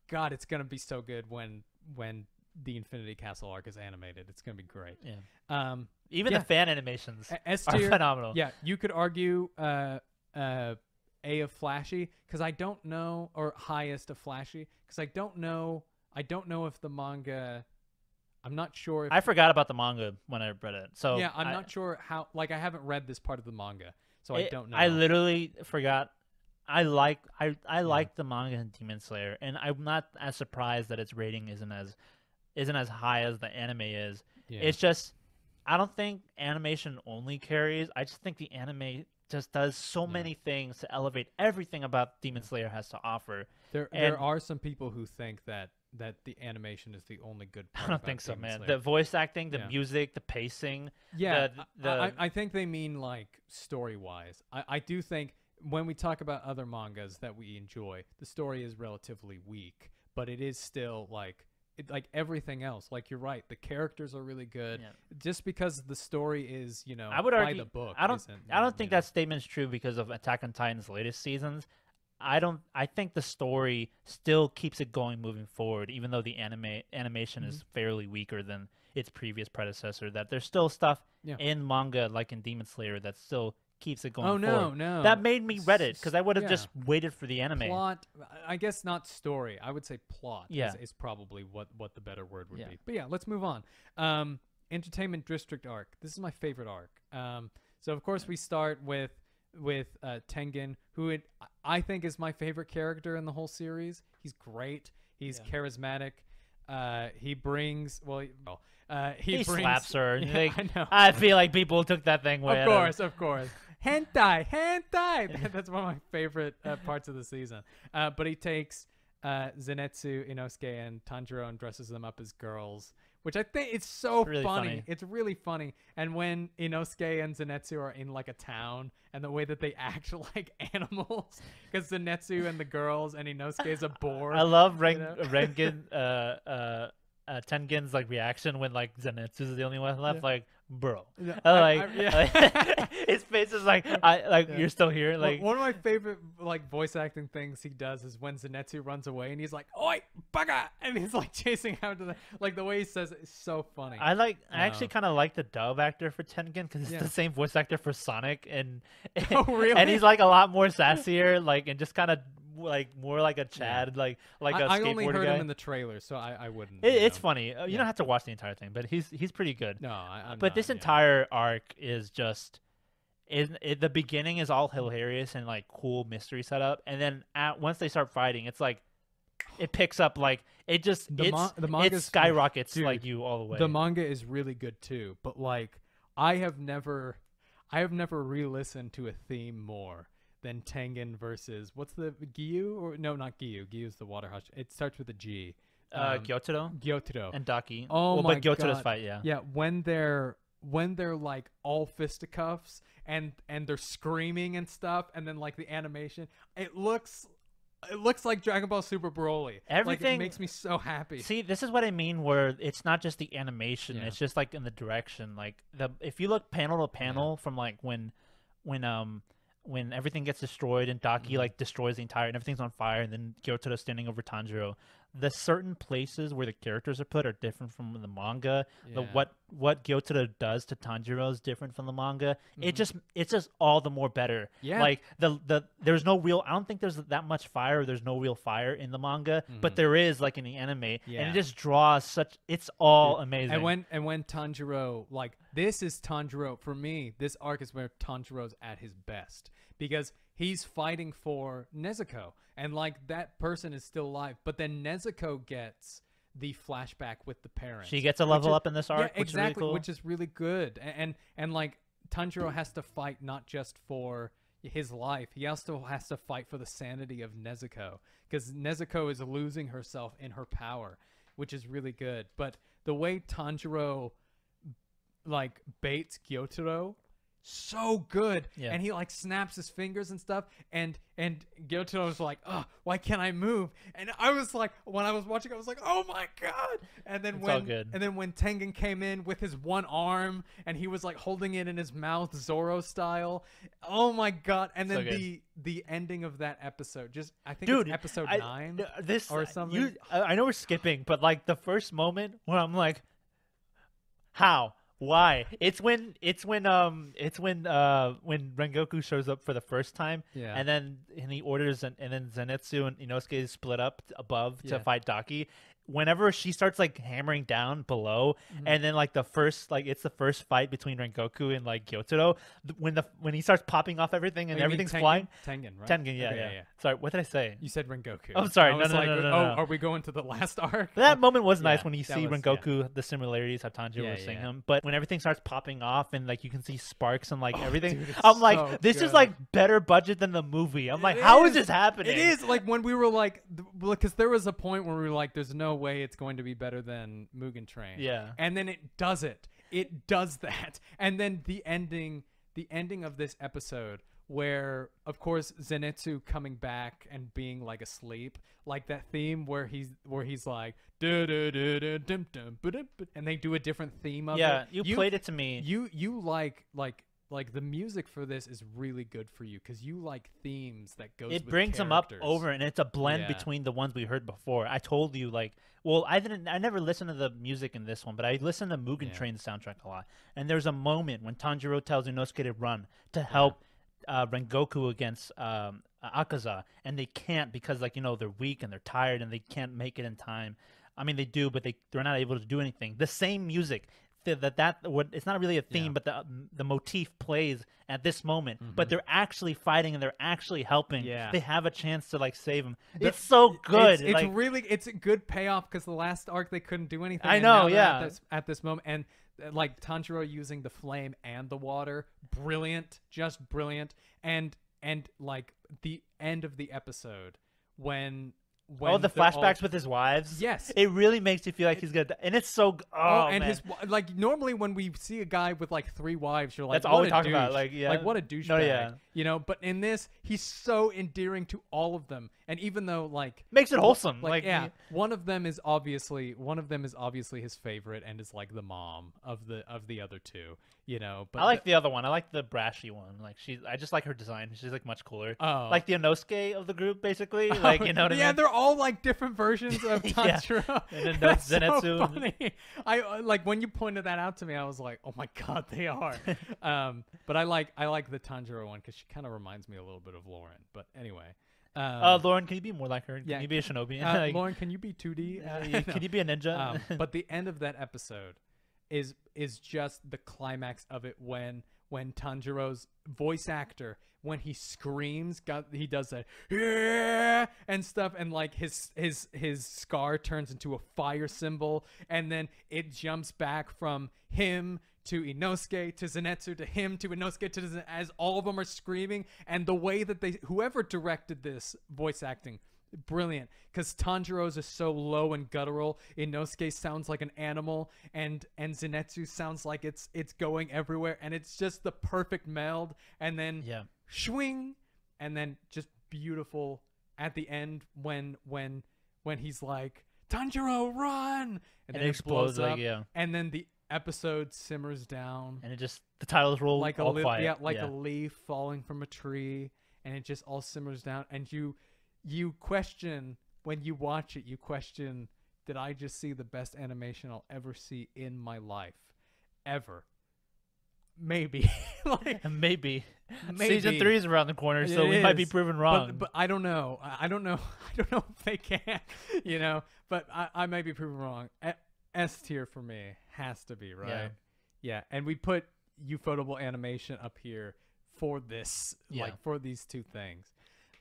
God, it's going to be so good when the Infinity Castle arc is animated. It's going to be great. Yeah. Even yeah. the fan animations S are tier, phenomenal. Yeah, you could argue A of Flashy because I don't know, or highest of Flashy because I don't know if the manga. I'm not sure if I forgot about the manga when I read it. So yeah, I'm not sure how. Like I haven't read this part of the manga, so I don't know. I literally forgot. I like the manga in Demon Slayer, and I'm not as surprised that its rating isn't as high as the anime is. Yeah. It's just I don't think animation only carries. I just think the anime just does so many things to elevate everything about Demon Slayer has to offer. There are some people who think that the animation is the only good part. I don't about think so, Demon man. Slayer. The voice acting, the Yeah. music, the pacing. Yeah, the I think they mean like story wise. I do think when we talk about other mangas that we enjoy, the story is relatively weak, but it is still like everything else. Like you're right, the characters are really good. Yeah. Just because the story is I would argue by the book. I don't isn't, think that statement's true because of Attack on Titan's latest seasons. I think the story still keeps it going moving forward, even though the animation is fairly weaker than its previous predecessor. That there's still stuff in manga, like in Demon Slayer, that still keeps it going forward. No. That made me read it because I would have just waited for the anime. Plot, I guess not story. I would say plot is probably what the better word would be. But yeah, let's move on. Entertainment District arc. This is my favorite arc. So of course we start with Tengen, who I think is my favorite character in the whole series. He's great. He's charismatic. He brings he brings, slaps her. Yeah, Like, I know. I feel like people took that thing way. Of course. Hentai. That's one of my favorite parts of the season. But he takes Zenitsu, Inosuke, and Tanjiro and dresses them up as girls, which I think it's so really funny. It's really funny. And when Inosuke and Zenitsu are in like a town, and the way that they act like animals, because Zenitsu and the girls and Inosuke is a boar. I love Tengen's like reaction when like Zenitsu's the only one left. Like, bro, his face is like, you're still here. Like one of my favorite like voice acting things he does is when Zenitsu runs away and he's like, "Oi, bugger!" and he's like chasing after the way he says it is so funny. I actually kind of like the dub actor for Tengen because it's the same voice actor for Sonic, and Oh, really? and he's like a lot more sassier, like, and just kind of like more like a Chad, like a skateboarder I only heard guy. him in the trailer, so I wouldn't. It's funny. You don't have to watch the entire thing, but he's pretty good. No, I'm but not, this entire arc is just the beginning is all hilarious and like cool mystery setup, and then once they start fighting, it's like it picks up, like it just the it manga's skyrockets dude, like you all the way. The manga is really good too, but like I have never re-listened to a theme more than Tengen versus what's the Gyu, or no, not Gyu. Gyu's the water hush. It starts with a G. Gyotaro and Daki. Oh my but Gyotaro's God. fight, yeah. Yeah, when they're like all fisticuffs and they're screaming and stuff, and then like the animation, it looks like Dragon Ball Super Broly. Everything like, it makes me so happy. See, this is what I mean, where it's not just the animation; Yeah. it's just like in the direction. Like if you look panel to panel from like when everything gets destroyed and Daki like destroys the entire and everything's on fire, and then Gyotaro's standing over Tanjiro, the certain places where the characters are put are different from the manga. Yeah. The what Gyotaro does to Tanjiro is different from the manga. It's just all the more better. Yeah. Like there's no real. I don't think there's that much fire. There's no real fire in the manga, but there is like in the anime, and it just draws such. It's all amazing. And when Tanjiro, like, this is Tanjiro for me. This arc is where Tanjiro's at his best because he's fighting for Nezuko, and like that person is still alive. But then Nezuko gets the flashback with the parents. She gets a level up in this arc, yeah, which exactly, is really cool. which is really good. And like Tanjiro has to fight not just for his life, he also has to fight for the sanity of Nezuko because Nezuko is losing herself in her power, which is really good. But the way Tanjiro like baits Gyotaro, so good. Yeah. And he like snaps his fingers and stuff, and Gyotaro's like, oh, why can't I move? And I was like, when I was watching, I was like, oh my god. And then It's all good. when Tengen came in with his one arm and he was like holding it in his mouth, Zoro style, oh my god. And then the ending of that episode, just I think it's episode 9 or something. I know we're skipping, but like the first moment where I'm like, how? Why? It's when Rengoku shows up for the first time, and he orders and then Zenitsu and Inosuke split up above to fight Daki. Whenever she starts like hammering down below, and then like it's the first fight between Rengoku and like Gyotaro, when he starts popping off everything and everything's flying. Tengen, right? Tengen, yeah. Sorry, what did I say? You said Rengoku. I'm sorry. I was No. Oh, are we going to the last arc? That moment was nice when you that see was- Rengoku, the similarities, how Tanjiro was seeing him. But when everything starts popping off and like you can see sparks and like everything, dude, it's I'm like, so this is good. like better budget than the movie. I'm like, how is this happening? It is like when we were like, because there was a point where we were like, there's no way it's going to be better than Mugen Train. Yeah. And then it does it. It does that. And then the ending of this episode where, of course, Zenitsu coming back and being like asleep, like that theme where he's like, and they do a different theme of it. Yeah, you played it to me. You like the music for this is really good for you because you like themes that goes. It with brings them up characters. over, and it's a blend Yeah. between the ones we heard before. I told you, like, well, I never listened to the music in this one, but I listened to Mugen Train's soundtrack a lot. And there's a moment when Tanjiro tells Inosuke to run to help Rengoku against Akaza, and they can't because, like, they're weak and they're tired and they can't make it in time. I mean, they do, but they're not able to do anything. The same music. It's not really a theme, but the motif plays at this moment. But they're actually fighting and they're actually helping. Yeah. They have a chance to like save him. It's so good. It's a good payoff because the last arc they couldn't do anything. I and know, now they're at this moment, and like Tanjiro using the flame and the water, brilliant, just brilliant, and like the end of the episode when the flashbacks with his wives. Yes, it really makes you feel like he's gonna. And it's so. and man. his like normally when we see a guy with like 3 wives, you're like, that's all we what a talk about. douche. Like, yeah, like what a douchebag. No, yeah. But in this, he's so endearing to all of them, and even though like makes it wholesome. one of them is obviously his favorite and is like the mom of the other two. But I like the other one. I like the brashy one. Like I just like her design. She's like much cooler. Oh. Like the Inosuke of the group, basically. Like, you know what I mean? Yeah, they're all like different versions of Tanjiro. And then That's Zenitsu. so funny. I like when you pointed that out to me, I was like, oh my god, they are. But I like the Tanjiro one because she kind of reminds me a little bit of Lauren. But anyway. Lauren, can you be more like her? Can you be a shinobi? Lauren, can you be 2D? Can you be a ninja? But the end of that episode is just the climax of it when Tanjiro's voice actor, when he screams, he does that yeah! and stuff, and like his scar turns into a fire symbol, and then it jumps back from him to Inosuke to Zenitsu to him to Inosuke to Zenitsu, as all of them are screaming, and the way that whoever directed this voice acting, brilliant, because Tanjiro's is so low and guttural. Inosuke sounds like an animal, and Zenitsu sounds like it's going everywhere, and it's just the perfect meld. And then swing, and then just beautiful at the end when he's like, Tanjiro, run, and then it it explodes blows up, like, and then the episode simmers down, and the titles roll like all quiet. a leaf falling from a tree, and it just all simmers down, and you question when you watch it, you question, did I just see the best animation I'll ever see in my life? Ever. Maybe. like, maybe. Maybe. Season 3 is around the corner, so we might be proven wrong. But I don't know. I don't know. I don't know if they can, you know. But I might be proven wrong. S tier for me has to be, right? Yeah. And we put ufotable animation up here for this, like for these two things.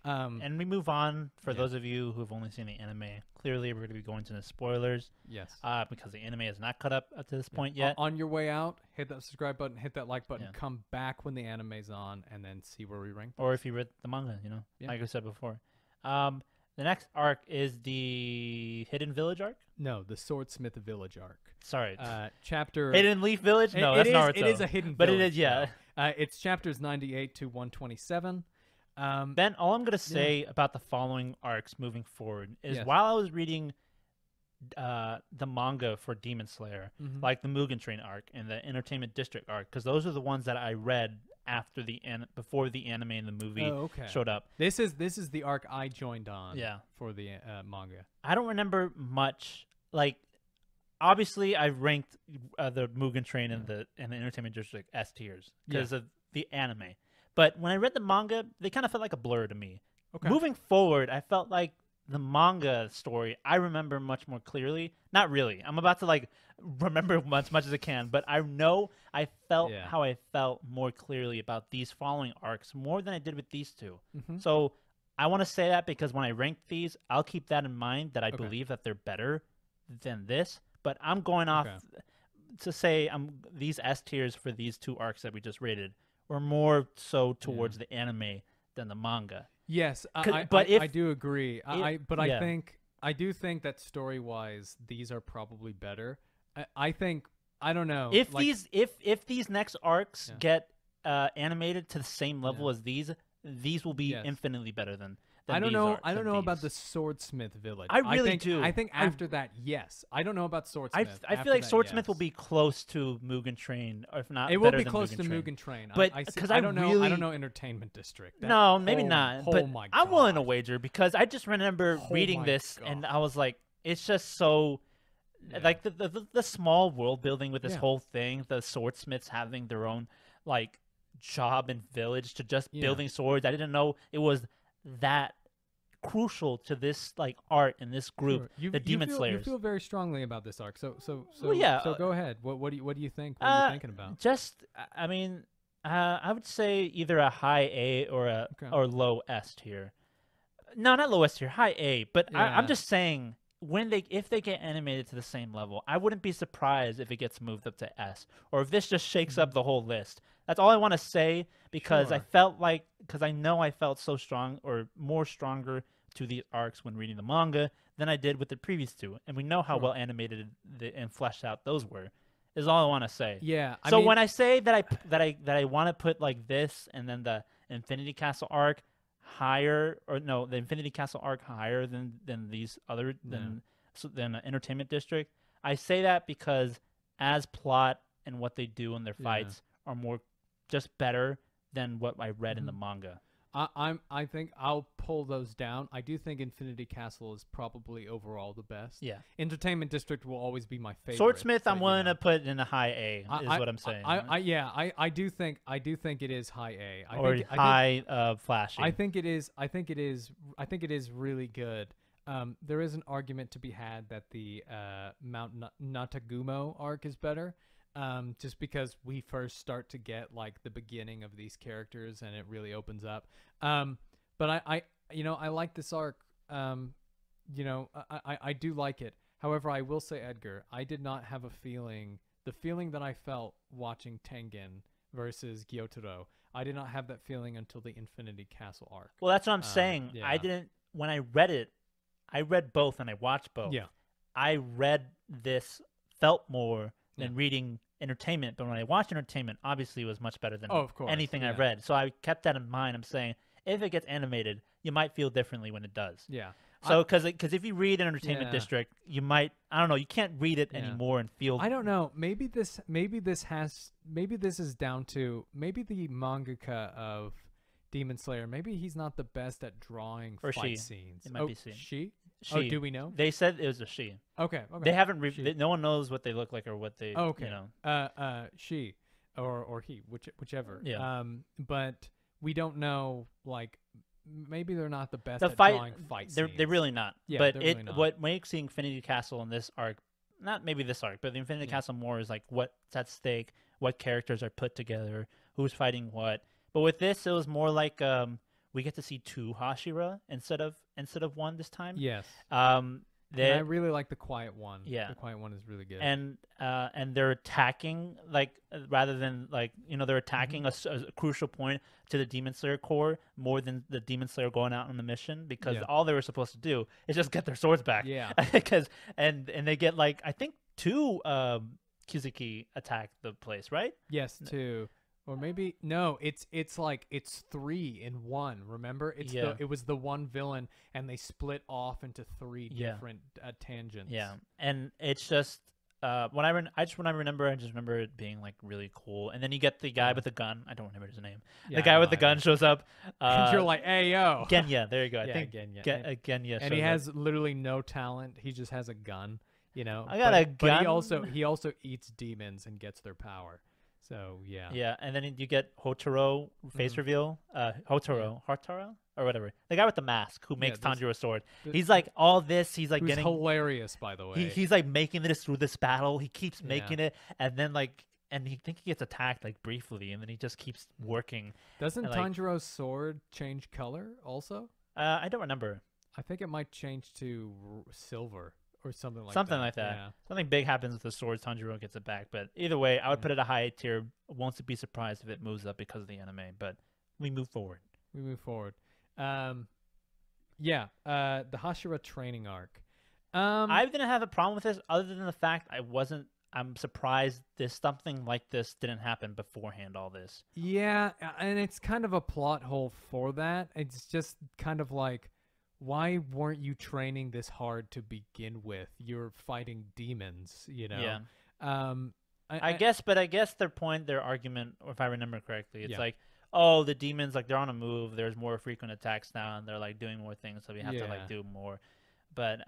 And we move on for those of you who've only seen the anime. Clearly, we're going to be going into the spoilers. Yes. Because the anime is not cut up to this point yet. On your way out, hit that subscribe button, hit that like button, come back when the anime's on, and then see where we rank. Or if you read the manga, you know, like I said before. The next arc is the Hidden Village arc? No, the Swordsmith Village arc. Sorry. Chapter... Hidden Leaf Village? No, that's Naruto. It is a hidden but village. But it is, yeah. It's chapters 98 to 127. Ben, all I'm going to say about the following arcs moving forward is while I was reading the manga for Demon Slayer, like the Mugen Train arc and the Entertainment District arc, because those are the ones that I read after before the anime and the movie showed up. This is the arc I joined on for the manga. I don't remember much. Like, obviously, I ranked the Mugen Train and the Entertainment District S tiers because of the anime. But when I read the manga, they kind of felt like a blur to me. Okay. Moving forward, I felt like the manga story I remember much more clearly. Not really. I'm about to like remember as much as I can, but I know I felt how I felt more clearly about these following arcs more than I did with these two. So I want to say that because when I rank these, I'll keep that in mind that I believe that they're better than this. But I'm going off to say these S tiers for these two arcs that we just rated were more so towards the anime than the manga. Yes, I do agree. I do think that story-wise, these are probably better. I don't know. If these next arcs get animated to the same level as these will be infinitely better than I don't know. I don't know about the Swordsmith Village. I really do. I think after that, yes. I don't know about Swordsmith. I feel like Swordsmith will be close to Mugen Train, or if not, it will be close to Mugen Train. But because I don't know Entertainment District. No, maybe not. But my God. I'm willing to wager because I just remember reading this and I was like, it's just so. Like the small world building with this whole thing, the swordsmiths having their own like job and village to just building swords. I didn't know it was that crucial to this like art in this group, the Demon Slayers. You feel very strongly about this arc, so go ahead. What do you think? What are you thinking about? Just, I mean, I would say either a high A or or low S tier. No, not low S tier, high A. But I'm just saying if they get animated to the same level, I wouldn't be surprised if it gets moved up to S or if this just shakes up the whole list. That's all I want to say because I felt like, because I know I felt so strong or more stronger to these arcs when reading the manga than I did with the previous two, and we know how well animated and fleshed out those were. Is all I want to say. Yeah. So when I say that I want to put like this and then the Infinity Castle arc higher, or no, the Infinity Castle arc higher than these other than Entertainment District, I say that because as plot and what they do in their fights are more just better than what I read in the manga. I think I'll pull those down. I do think Infinity Castle is probably overall the best. Yeah. Entertainment District will always be my favorite. Swordsmith, I'm willing to put in a high A. Is what I'm saying. I do think it is high A. Flashy. I think it is really good. There is an argument to be had that the Mount Natagumo arc is better. Just because we first start to get like the beginning of these characters and it really opens up. But I like this arc. I do like it. However, I will say, Edgar, I did not have the feeling that I felt watching Tengen versus Gyotaro. I did not have that feeling until the Infinity Castle arc. Well, that's what I'm saying. Yeah. I didn't, when I read it, I read both and I watched both. Yeah. I read this, felt more than reading Entertainment, but when I watched Entertainment, obviously it was much better than anything I read. So I kept that in mind. I'm saying if it gets animated, you might feel differently when it does. Yeah. So because if you read Entertainment District, you might, I don't know, you can't read it anymore and feel. I don't know. Maybe this is down to maybe the mangaka of Demon Slayer. Maybe he's not the best at drawing fight scenes. It might be she. She. Oh, do we know? They said it was a she. Okay. They haven't. She. No one knows what they look like or what they. Okay. You know. She, or he, whichever. Yeah. But we don't know. Like, maybe they're not the best The at fight. drawing fight They're scenes. really not. Yeah, but they're it really not. what makes the Infinity Castle in this arc, not maybe this arc, but the Infinity Castle more is like what's at stake, what characters are put together, who's fighting what. But with this, it was more like we get to see 2 Hashira instead of one this time. Yes. They, And I really like the quiet one. Yeah. The quiet one is really good. and they're attacking like rather than like they're attacking a crucial point to the Demon Slayer core more than the Demon Slayer going out on the mission, because all they were supposed to do is just get their swords back. Yeah. Because and they get like I think 2 Kizuki attack the place, right? Yes, 2. Or maybe no, it's 3 in 1. Remember, it was the one villain, and they split off into 3 different tangents. Yeah, and it's just when I remember it being like really cool. And then you get the guy with the gun. I don't remember his name. Yeah, the guy with the gun shows up. And you're like, hey yo, Genya. There you go. I Yeah, think Genya. Genya. And he has literally no talent. He just has a gun. I got a But gun. he also eats demons and gets their power. So yeah. Yeah, and then you get Hotaro face reveal. Hotaro or whatever. The guy with the mask who makes Tanjiro's sword. He's like all this. He's like Who's getting hilarious, by the way. He's like making this through this battle. He keeps making it, and then and he think he gets attacked like briefly, and then he just keeps working. Doesn't and, Tanjiro's sword change color also? I don't remember. I think it might change to silver or something like that. Yeah. Something big happens with the swords. Tanjiro gets it back, but either way, I would put it a high tier. Won't be surprised if it moves up because of the anime, but we move forward. The Hashira training arc. I didn't have a problem with this, other than the fact I'm surprised something like this didn't happen beforehand. All this. Yeah, and it's kind of a plot hole for that. It's just kind of like, why weren't you training this hard to begin with? You're fighting demons, Yeah. I guess their argument, if I remember correctly, it's like, oh, the demons, like, they're on a move. There's more frequent attacks now, and they're like doing more things, so we have to like do more. But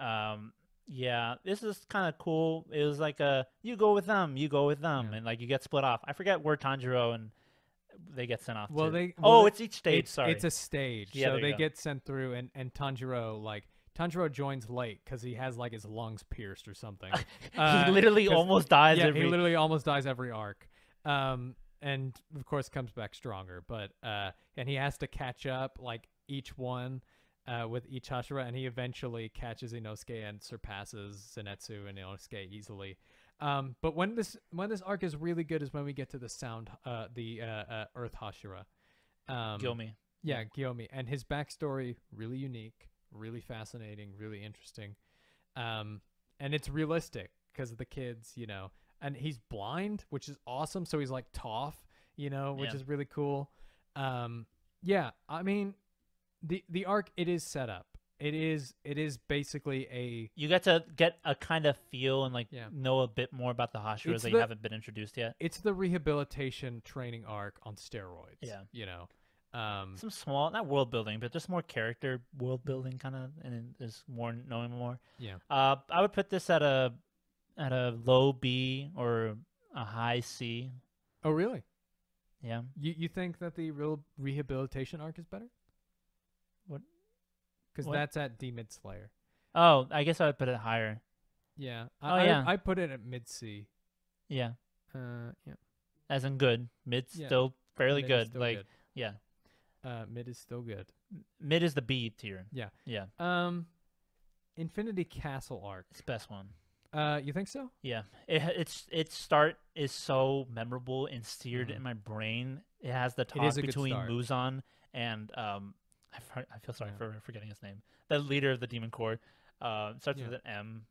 this is kind of cool. It was like you go with them, and like you get split off. I forget where Tanjiro and they get sent off. It's each stage. It's a stage, Yeah, so they get sent through, and Tanjiro joins late because he has like his lungs pierced or something. He literally almost dies. Yeah, he literally almost dies every arc. And of course comes back stronger, but and he has to catch up like each one with each Hashira, and he eventually catches Inosuke and surpasses Zenitsu and Inosuke easily. But when this arc is really good is when we get to the Earth Hashira. Gyomi. Yeah, Gyomi. And his backstory, really unique, really fascinating, really interesting. And it's realistic because of the kids, and he's blind, which is awesome. So he's like Toph, which is really cool. I mean, the arc, it is set up. It is basically you get to get a kind of feel and like know a bit more about the Hashiras that you haven't been introduced yet. It's the rehabilitation training arc on steroids. Yeah. Some small, not world building, but just more character world building kind of, and there's more knowing more. Yeah. I would put this at a low B or a high C. Oh, really? Yeah. You think that the real rehabilitation arc is better? What? Because that's at Demon Slayer. Oh, I guess I would put it higher. Yeah. Yeah. I put it at mid C. Yeah. Yeah. As in good. Mid's still fairly Mid good. still Like, good. yeah. Mid is still good. Mid is the B tier. Yeah. Yeah. Infinity Castle arc. It's the best one. You think so? Yeah. Its start is so memorable and seared in my brain. It has the talk between Muzan and I feel sorry for forgetting his name. The leader of the Demon Corps. Starts with an M.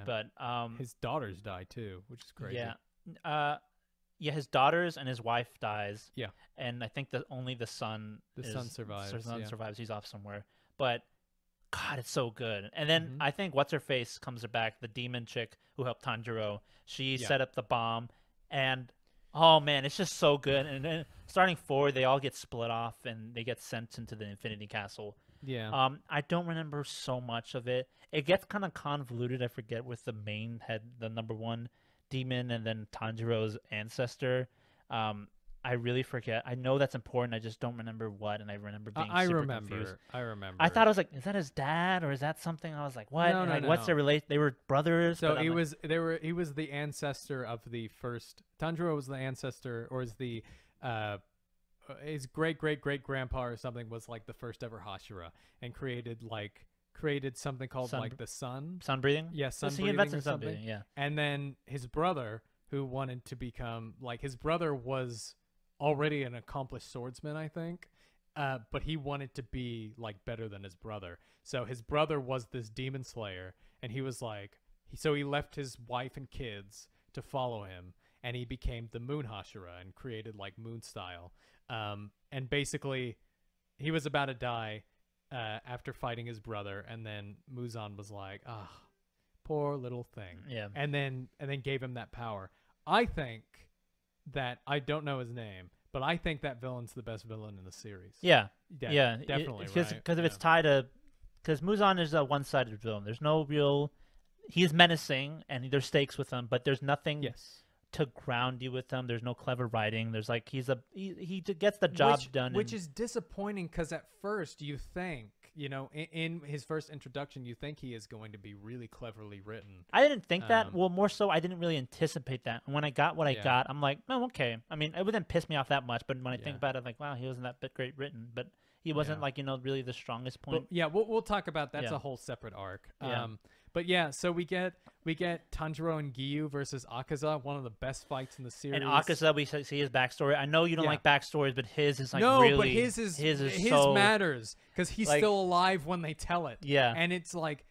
But his daughters die too, which is crazy. Yeah. His daughters and his wife dies. Yeah. And I think that only the son survives. The son survives. He's off somewhere. But God, it's so good. And then I think what's her face comes back, the demon chick who helped Tanjiro. She set up the bomb, and oh man, it's just so good. And then starting forward, they all get split off and they get sent into the Infinity Castle. Yeah. I don't remember so much of it. It gets kind of convoluted. I forget with the main head, the number one demon, and then Tanjiro's ancestor. I really forget. I know that's important. I just don't remember what, and I remember being super confused. I remember. I thought I was like, is that his dad or is that something? I was like, what? No, And, no, like, no. what's their relation? They were brothers. So but I'm he like, was he was the ancestor of the first. Tanjiro was the ancestor, or is the his great grandpa or something was like the first ever Hashira, and created something called like the sun. sun breathing. Yeah, sun He breathing invented or sun something. breathing. Yeah. And then his brother, who wanted to become like his brother was already an accomplished swordsman, I think. But he wanted to be like better than his brother. So his brother was this demon slayer, and he was like, so he left his wife and kids to follow him, and he became the Moon Hashira and created like Moon style. And basically, he was about to die after fighting his brother, and then Muzan was like, ah, poor little thing. Yeah. And then gave him that power. I think that I don't know his name, but I think that villain's the best villain in the series. Yeah. Yeah, definitely. Because Right? if it's tied to, because Muzan is a one-sided villain. There's no real. He's menacing, and there's stakes with him, but there's nothing Yes. to ground you with him. There's no clever writing. There's like he gets the job done. Which is disappointing because at first you think, in his first introduction, you think he is going to be really cleverly written. I didn't think that. Well, more so, I didn't really anticipate that. And when I got what I Yeah. got, I'm like, oh, okay. I mean, it wouldn't piss me off that much, but when I Yeah. think about it, I'm like, wow, he wasn't that bit great written, but he wasn't Yeah. like really the strongest point. But yeah, we'll talk about that's Yeah. a whole separate arc. Yeah. But yeah, so we get Tanjiro and Giyu versus Akaza, one of the best fights in the series. And Akaza, we see his backstory. I know you don't Yeah. like backstories, but his is like no, really. but his so, matters because he's like- still alive when they tell it. Yeah. and it's like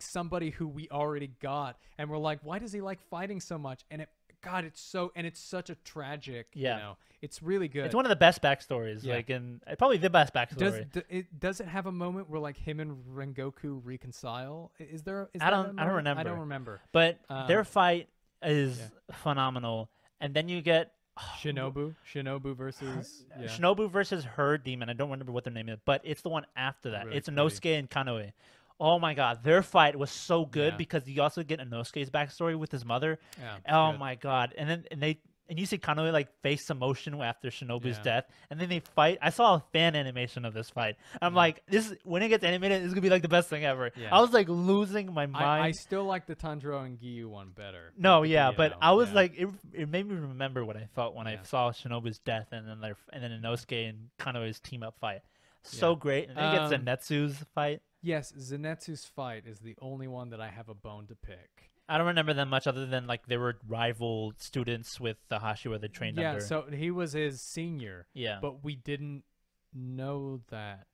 somebody who we already got, and we're like, why does he like fighting so much? And it's such a tragic. Yeah. It's really good. It's one of the best backstories. Yeah. Like, and probably the best backstory. Does it have a moment where like him and Rengoku reconcile? Is there? Is I that a don't moment? remember. I don't remember. But their fight is yeah. phenomenal. And then you get Shinobu versus Shinobu versus her demon. I don't remember what their name is, but it's the one after that. Really It's pretty. Inosuke and Kanoe. Oh my god, their fight was so good Yeah. because you also get Inosuke's backstory with his mother. Yeah, Oh good. my god. And you see Kanoe like face emotion after Shinobu's Yeah. death, and then they fight. I saw a fan animation of this fight. I'm like, when it gets animated, this is gonna be like the best thing ever. Yeah. I was like losing my mind. I still like the Tanjiro and Giyu one better. No, yeah, You but know, I was yeah. like, it made me remember what I felt when I Yeah. saw Shinobu's death, and then Inosuke and Kanoe's team up fight. So Yeah. great, and then you get Zenetsu's fight. Yes, Zenetsu's fight is the only one that I have a bone to pick. I don't remember them much other than like they were rival students with the Hashira they trained Yeah, under. so he was his senior. Yeah. But we didn't know that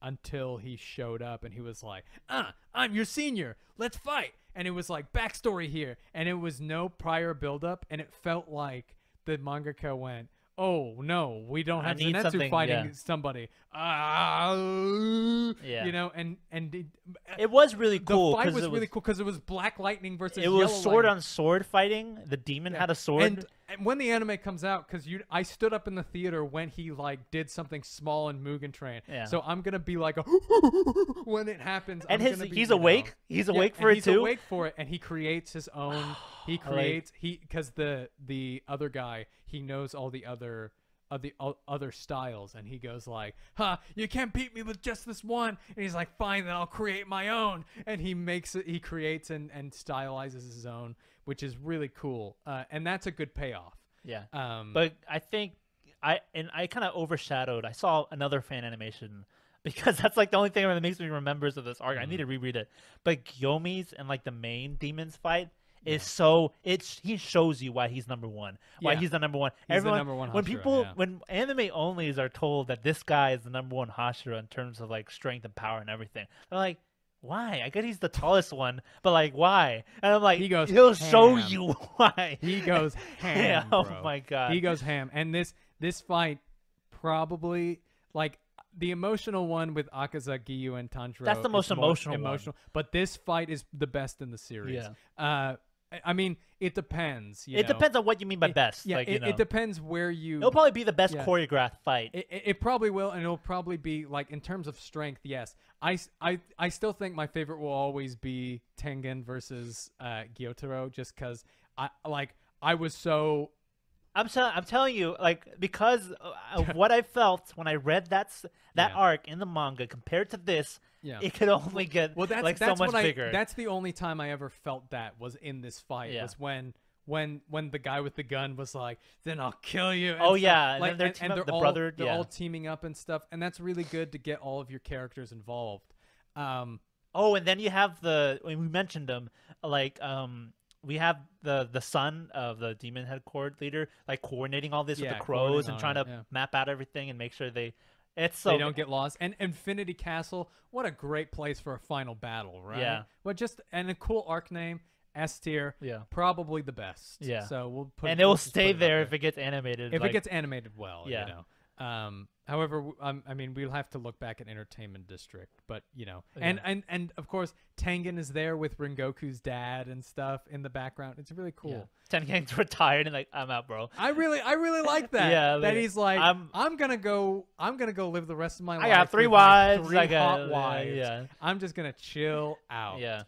until he showed up and he was like, I'm your senior. Let's fight. And it was like backstory here. And it was no prior buildup. And it felt like the mangaka went, oh, no, we don't I have need Zenetsu something, fighting yeah. somebody. Yeah. You know, and it was really cool. The fight 'cause was it really cool because it was Black Lightning versus It was Yellow sword Lightning. on sword fighting. The demon had a sword. And when the anime comes out, because I stood up in the theater when he like did something small in Mugen Train. Yeah. So I'm gonna be like, when it happens. And I'm gonna be, he's you know- awake. He's awake Yeah, for and it too. He's awake for it, and he creates his own. He creates because the other guy, he knows all the other other styles, and he goes like, you can't beat me with just this one. And he's like, fine, then I'll create my own. And he creates and stylizes his own, which is really cool. And that's a good payoff. Yeah. Um, But I think I kind of overshadowed. I saw another fan animation because that's like the only thing that makes me remember of this arc. I need to reread it. But Gyomi's and like the main demons fight is he shows you why he's number one. Why Yeah. he's the number one. He's the Everyone number one when Hashira, people yeah. when anime onlys are told that this guy is the number one Hashira in terms of like strength and power and everything, they're like, why? I guess he's the tallest one, but like why? And I'm like, He goes he'll show ham. you why. He goes ham. Oh bro. my god. He goes ham. And this fight probably like the emotional one with Akaza, Giyu, and Tanjiro. That's the most is emotional one. But this fight is the best in the series. Yeah. I mean, it depends. It depends on what you mean by best. Yeah, like, it depends where you. It'll probably be the best choreographed fight. It probably will, and it'll probably be like in terms of strength. Yes, I still think my favorite will always be Tengen versus Gyotaro, just because I was so. I'm telling you, like, because of what I felt when I read that arc in the manga compared to this, it could only get that's so much bigger. That's the only time I ever felt that was in this fight was when the guy with the gun was like, "Then I'll kill you." And oh stuff. yeah, like, and then they're all teaming up and stuff, and that's really good to get all of your characters involved. Oh, and then you have we mentioned them, like we have the son of the demon head court leader, like coordinating all this with the crows and trying to map out everything and make sure they don't get lost. And Infinity Castle, what a great place for a final battle, right? Yeah. But and a cool arc name, S tier. Yeah. Probably the best. Yeah. So we'll put. And it will stay there if it gets animated. If it gets animated well, you know. However, I mean, we'll have to look back at Entertainment District, but you know, and of course, Tengen is there with Rengoku's dad and stuff in the background. It's really cool. Yeah. Tengen's retired and like, I'm out, bro. I really like that. Yeah, that he's like, I'm gonna go live the rest of my life. I got 3 wives. Three I got hot wives. Yeah. I'm just gonna chill out. Yeah.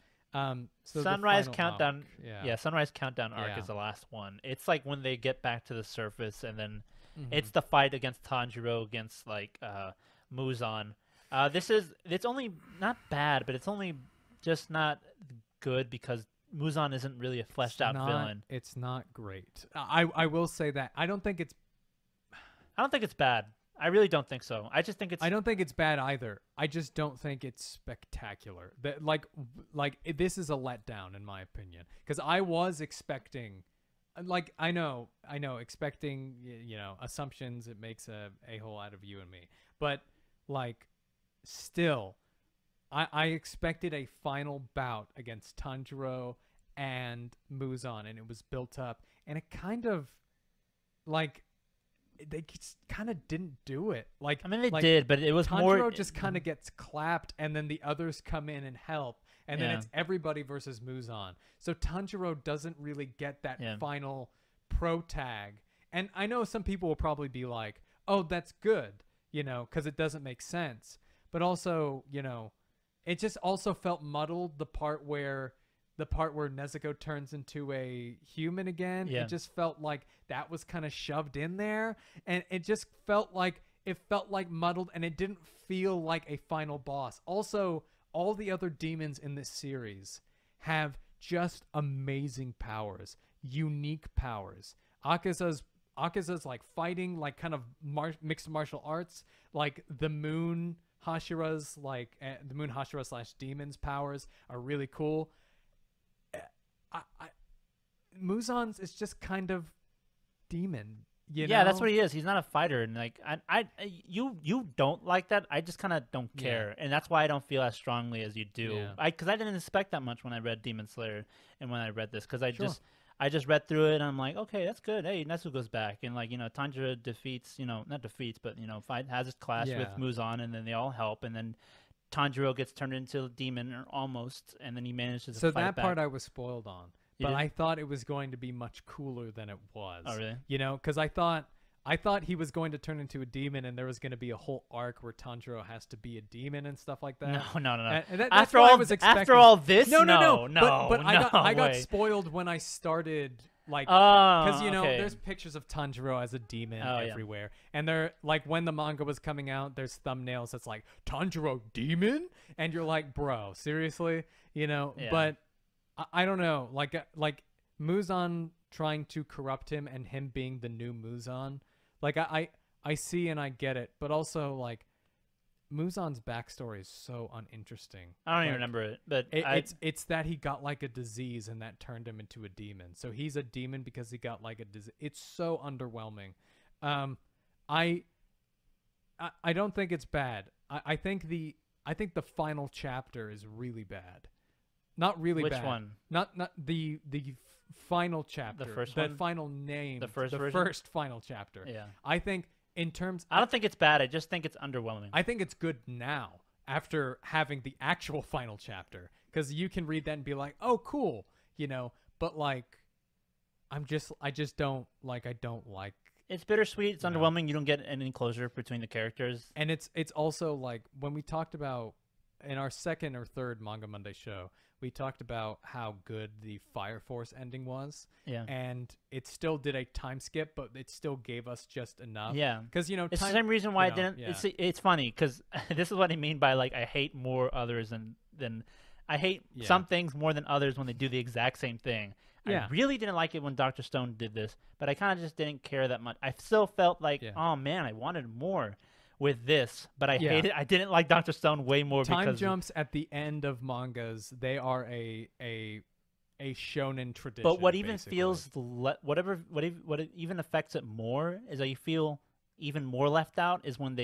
So Sunrise Countdown. Arc, Sunrise Countdown arc is the last one. It's like when they get back to the surface and then. It's the fight against Tanjiro against like Muzan. It's only not bad, but it's only just not good because Muzan isn't really a fleshed out villain. It's not great. I will say that. I don't think it's bad. I really don't think so. I just think it's. I don't think it's bad either. I just don't think it's spectacular. That this is a letdown in my opinion because I was expecting. Like I know, expecting, you know, assumptions, it makes a hole out of you and me. But like still, I expected a final bout against Tanjiro and Muzan, and it was built up, and it kind of like they kind of didn't do it. Like I mean they did, but it was Tanjiro just kind of gets clapped, and then the others come in and help. And then it's everybody versus Muzan. So Tanjiro doesn't really get that final pro tag. And I know some people will probably be like, oh, that's good, you know, because it doesn't make sense. But also, you know, it just also felt muddled, the part where Nezuko turns into a human again. It just felt like that was kind of shoved in there. And it just felt like muddled, and it didn't feel like a final boss. Also, all the other demons in this series have just amazing powers, unique powers. Akaza's like fighting, like kind of mixed martial arts, like the Moon Hashira's like the Moon Hashira / demons powers are really cool. Muzan's is just kind of demon. You know? That's what he is. He's not a fighter, and like you don't like that. I just kind of don't care, and that's why I don't feel as strongly as you do. Because I didn't expect that much when I read Demon Slayer and when I read this, because I just read through it and I'm like, okay, that's good. Hey, Nezuko's back, and like, you know, Tanjiro not defeats, but you know, has his clash with Muzan, and then they all help, and then Tanjiro gets turned into a demon or almost, and then he manages to fight back. So that part I was spoiled on. But I thought it was going to be much cooler than it was. Oh, really? You know, because I thought he was going to turn into a demon, and there was going to be a whole arc where Tanjiro has to be a demon and stuff like that. No. That's what I was expecting. After all this, no. But I got spoiled when I started, like, because you know, there's pictures of Tanjiro as a demon everywhere, and they're like, when the manga was coming out, there's thumbnails that's like Tanjiro demon, and you're like, bro, seriously, you know, but. I don't know, like Muzan trying to corrupt him and him being the new Muzan. Like I see and I get it, but also like Muzan's backstory is so uninteresting. I don't even remember it, but it's that he got like a disease and that turned him into a demon. So he's a demon because he got like a disease. It's so underwhelming. I don't think it's bad. I think the final chapter is really bad. Not really bad. Which one? Not the final chapter. The first one? The final name. The first version? First final chapter. Yeah. I think in terms... I don't think it's bad. I just think it's underwhelming. I think it's good now after having the actual final chapter, because you can read that and be like, oh, cool, you know. but like, I just don't like. I don't like. It's bittersweet. It's Yeah. underwhelming. You don't get any closure between the characters. And it's also like when we talked about in our second or third Manga Monday show, we talked about how good the Fire Force ending was. Yeah. And it still did a time skip, but it still gave us just enough. Yeah. Because, you know, It's time, the same reason why you I know, didn't. yeah. It's funny because this is what I mean by like I hate more others than I hate Yeah. some things more than others when they do the exact same thing. Yeah. I really didn't like it when Dr. Stone did this, but I kind of just didn't care that much. I still felt like, Yeah. oh man, I wanted more with this, but I Yeah. hated. I didn't like Dr. Stone way more Time because jumps at the end of mangas, they are a shonen tradition. But what even basically. feels what it even affects it more is that you feel even more left out is when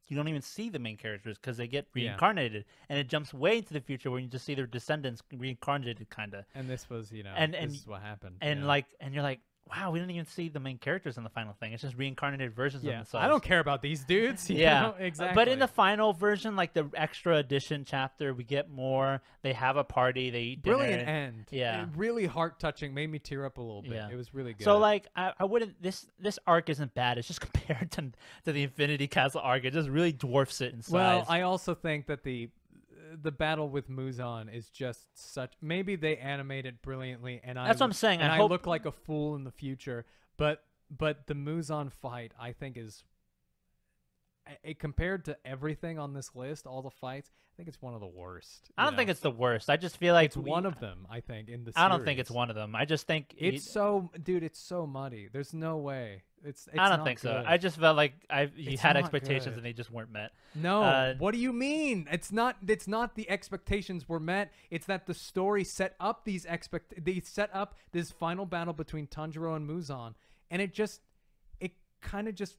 you don't even see the main characters because they get Yeah. reincarnated, and it jumps way into the future where you just see their descendants reincarnated, kind of. And this was, you know, And- this and- is what happened. And yeah. and you're like, wow, we didn't even see the main characters in the final thing. It's just reincarnated versions of yeah, themselves. I don't care about these dudes. you Yeah, know? Exactly. But in the final version, like the extra edition chapter, we get more. They have a party. They eat dinner. brilliant end. Yeah. Really heart touching. Made me tear up a little bit. Yeah. It was really good. So like I wouldn't this arc isn't bad. It's just compared to the Infinity Castle arc, it just really dwarfs it in size. well, I also think that the battle with Muzan is just such. Maybe they animate it brilliantly, and That's what I'm saying. And I I hope- look like a fool in the future. But the Muzan fight, I think, is compared to everything on this list, all the fights. I think it's one of the worst. I don't think it's the worst. I just feel like It's one of them. I think in the. I don't think it's series. one of them. I just think It's so, dude. It's so muddy. There's no way. It's I don't not think so. good. I just felt like you It's had not expectations good. and they just weren't met. No. What do you mean? It's not the expectations were met. It's that the story set up they set up this final battle between Tanjiro and Muzan, and it kind of just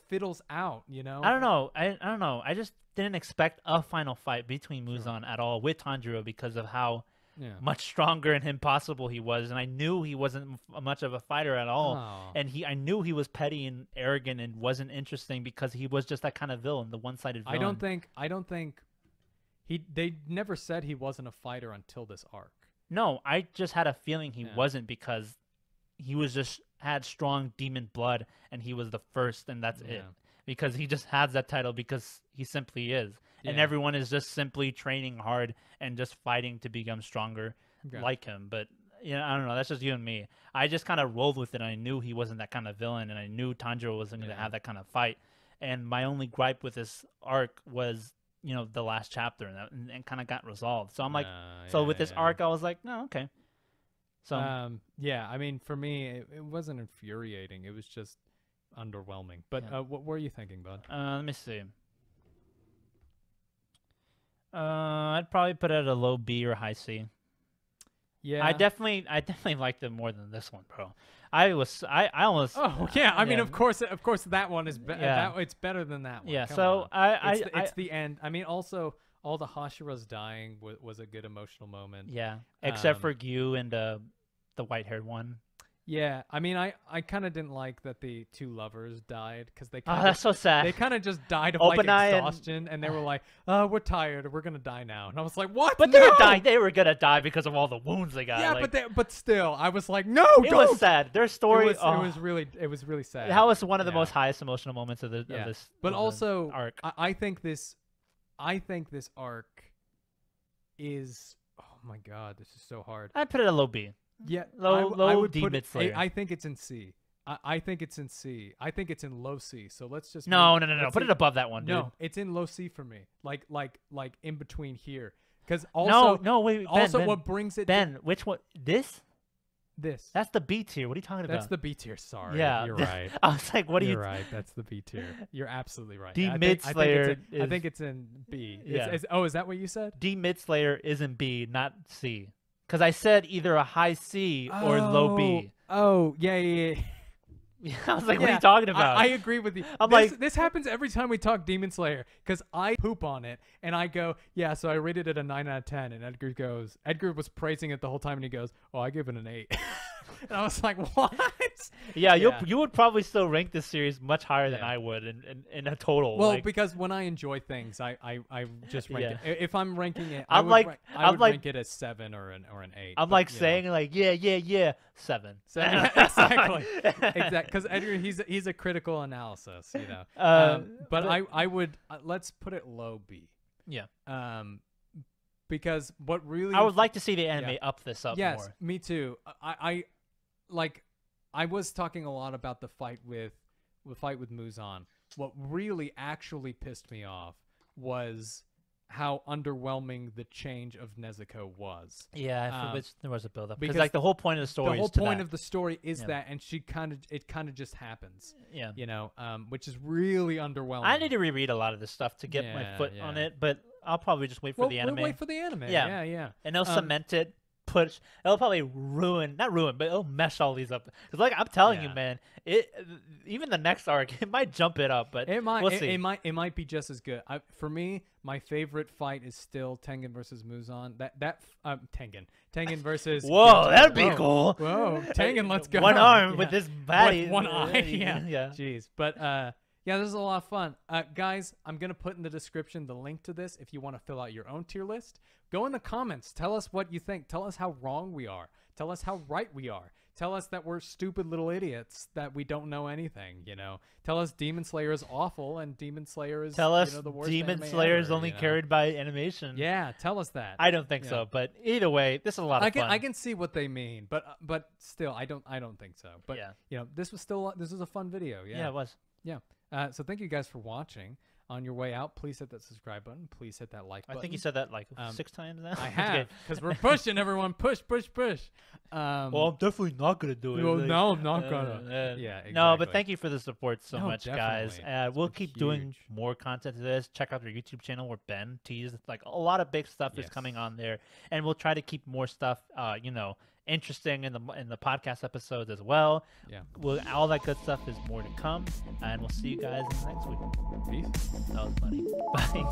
fiddles out, you know? I don't know. I don't know. I just didn't expect a final fight between Muzan at all with Tanjiro because of how Yeah. much stronger and impossible he was, and I knew he wasn't much of a fighter at all. Oh. And I knew he was petty and arrogant and wasn't interesting because he was just that kind of villain, the one-sided villain. I don't think they never said he wasn't a fighter until this arc. No, I just had a feeling he Yeah. wasn't because he was just had strong demon blood and he was the first and that's it. Yeah. Because he just has that title because he simply is. And Yeah. everyone is just simply training hard and just fighting to become stronger Okay. like him. But I don't know, that's just you and me. I just kind of rolled with it and I knew he wasn't that kind of villain and I knew Tanjiro wasn't going to Yeah. have that kind of fight. And my only gripe with this arc was, the last chapter and kind of got resolved. So I'm like, so with this arc, I was like, no, okay. So yeah, I mean, for me, it wasn't infuriating. It was just underwhelming. But Yeah. what were you thinking, bud? let me see. I'd probably put it at a low B or high C. Yeah, I definitely liked it more than this one, bro. I almost. Oh yeah, I mean, yeah. of course, that one is Yeah. it's better than that one. Yeah, Come so on. I It's the end. I mean, also all the Hashiras dying was a good emotional moment. yeah, except Um, for Gyu and the white-haired one. Yeah, I mean, I kind of didn't like that the two lovers died because they Oh, kind that's so sad. they kind of just died of Open like Eye and- exhaustion, and they were like, we're tired, we're gonna die now," and I was like, "What?" But they were No! dying. They were gonna die because of all the wounds they got. Yeah, like, but still, I was like, "No, it don't!" was sad. Their story. It was really sad. That was one of the Yeah. most highest emotional moments of Yeah. this. But of the also, arc. I think this arc is. Oh my god, this is so hard. I'd put it at low B. Yeah, Low- I low would D put it- mid-slayer. I think it's in C. I think it's in C. I think it's in low C. So let's just No. let's Put see- it above that one, dude. No, it's in low C for me. Like in between here. Because also no, wait. Ben, also Ben, what brings it Ben, which one? This? this. That's the B tier. What are you talking about? That's the B tier. Sorry. Yeah, You're right. I was like, what are You're you? right. That's the B tier. You're absolutely right. D I think- mid-slayer I think it's in B. Yeah. Is that what you said? D mid slayer is in B, not C. Because I said either a high C or low B. Oh, yeah. I was like, what are Yeah, you talking about? I agree with you. I'm this, like- this happens every time we talk Demon Slayer because I poop on it and I go, yeah, so I rated it a 9 out of 10. And Edgar was praising it the whole time and he goes, oh, I give it an 8. And I was like, what? Yeah, Yeah. you would probably still rank this series much higher than Yeah. I would in a total. Well, like, because when I enjoy things, I just rank Yeah. it. If I'm ranking it, I'm like- I I'm would like- rank it as 7 or an 8. I'm but, like you know. saying like yeah 7. So, exactly. Because Edgar, he's a critical analysis, you know. But but- I would let's put it low B. Yeah. Because what really I would like to see the anime Yeah. up this up yes, more. me too. I was talking a lot about the fight with Muzan. What really actually pissed me off was how underwhelming the change of Nezuko was. Yeah, there was a build up because because like the whole point of the story. The whole is to point that. of the story is Yeah. that, and it kind of just happens. Yeah. You know, which is really underwhelming. I need to reread a lot of this stuff to get my Yeah, foot on yeah. it, but I'll probably just wait for the anime. We'll wait for the anime. Yeah. Yeah. And they'll cement it, it'll probably not ruin, but it'll mesh all these up. Because like I'm telling you, Yeah. man, even the next arc, it might jump it up, but It might. we'll see. It might be just as good. For me, my favorite fight is still Tengen versus Muzan. Tengen versus. Whoa, that'd be Whoa. cool. Whoa, Tengen, let's go. One arm Yeah. with this baddie. One eye. Yeah. yeah. Jeez, but yeah, this is a lot of fun. Guys, I'm gonna put in the description the link to this if you want to fill out your own tier list. Go in the comments. Tell us what you think. Tell us how wrong we are. Tell us how right we are. Tell us that we're stupid little idiots that we don't know anything. You know. Tell us Demon Slayer is awful and Demon Slayer is Tell us the worst Demon anime Slayer is ever, only you know? carried by animation. Yeah, tell us that. I don't think Yeah. so, but either way, this is a lot of fun. I can see what they mean, but still, I don't think so. But Yeah. you know, this was a fun video. yeah, it was. Yeah. So thank you guys for watching. On your way out, please hit that subscribe button. Please hit that like button. I think you said that like 6 times now. I have, because we're pushing everyone. Push. Well, I'm definitely not gonna do it. Well, like, no, I'm not gonna. Yeah, exactly. No, but thank you for the support so No, much, guys. definitely. It's We'll been keep doing huge. more content to this. Check out their YouTube channel where Ben teased like a lot of big stuff is Yes. coming on there, and we'll try to keep more stuff, interesting in the podcast episodes as well. Yeah. All that good stuff is more to come, and we'll see you guys next week. Peace. That was funny. Bye.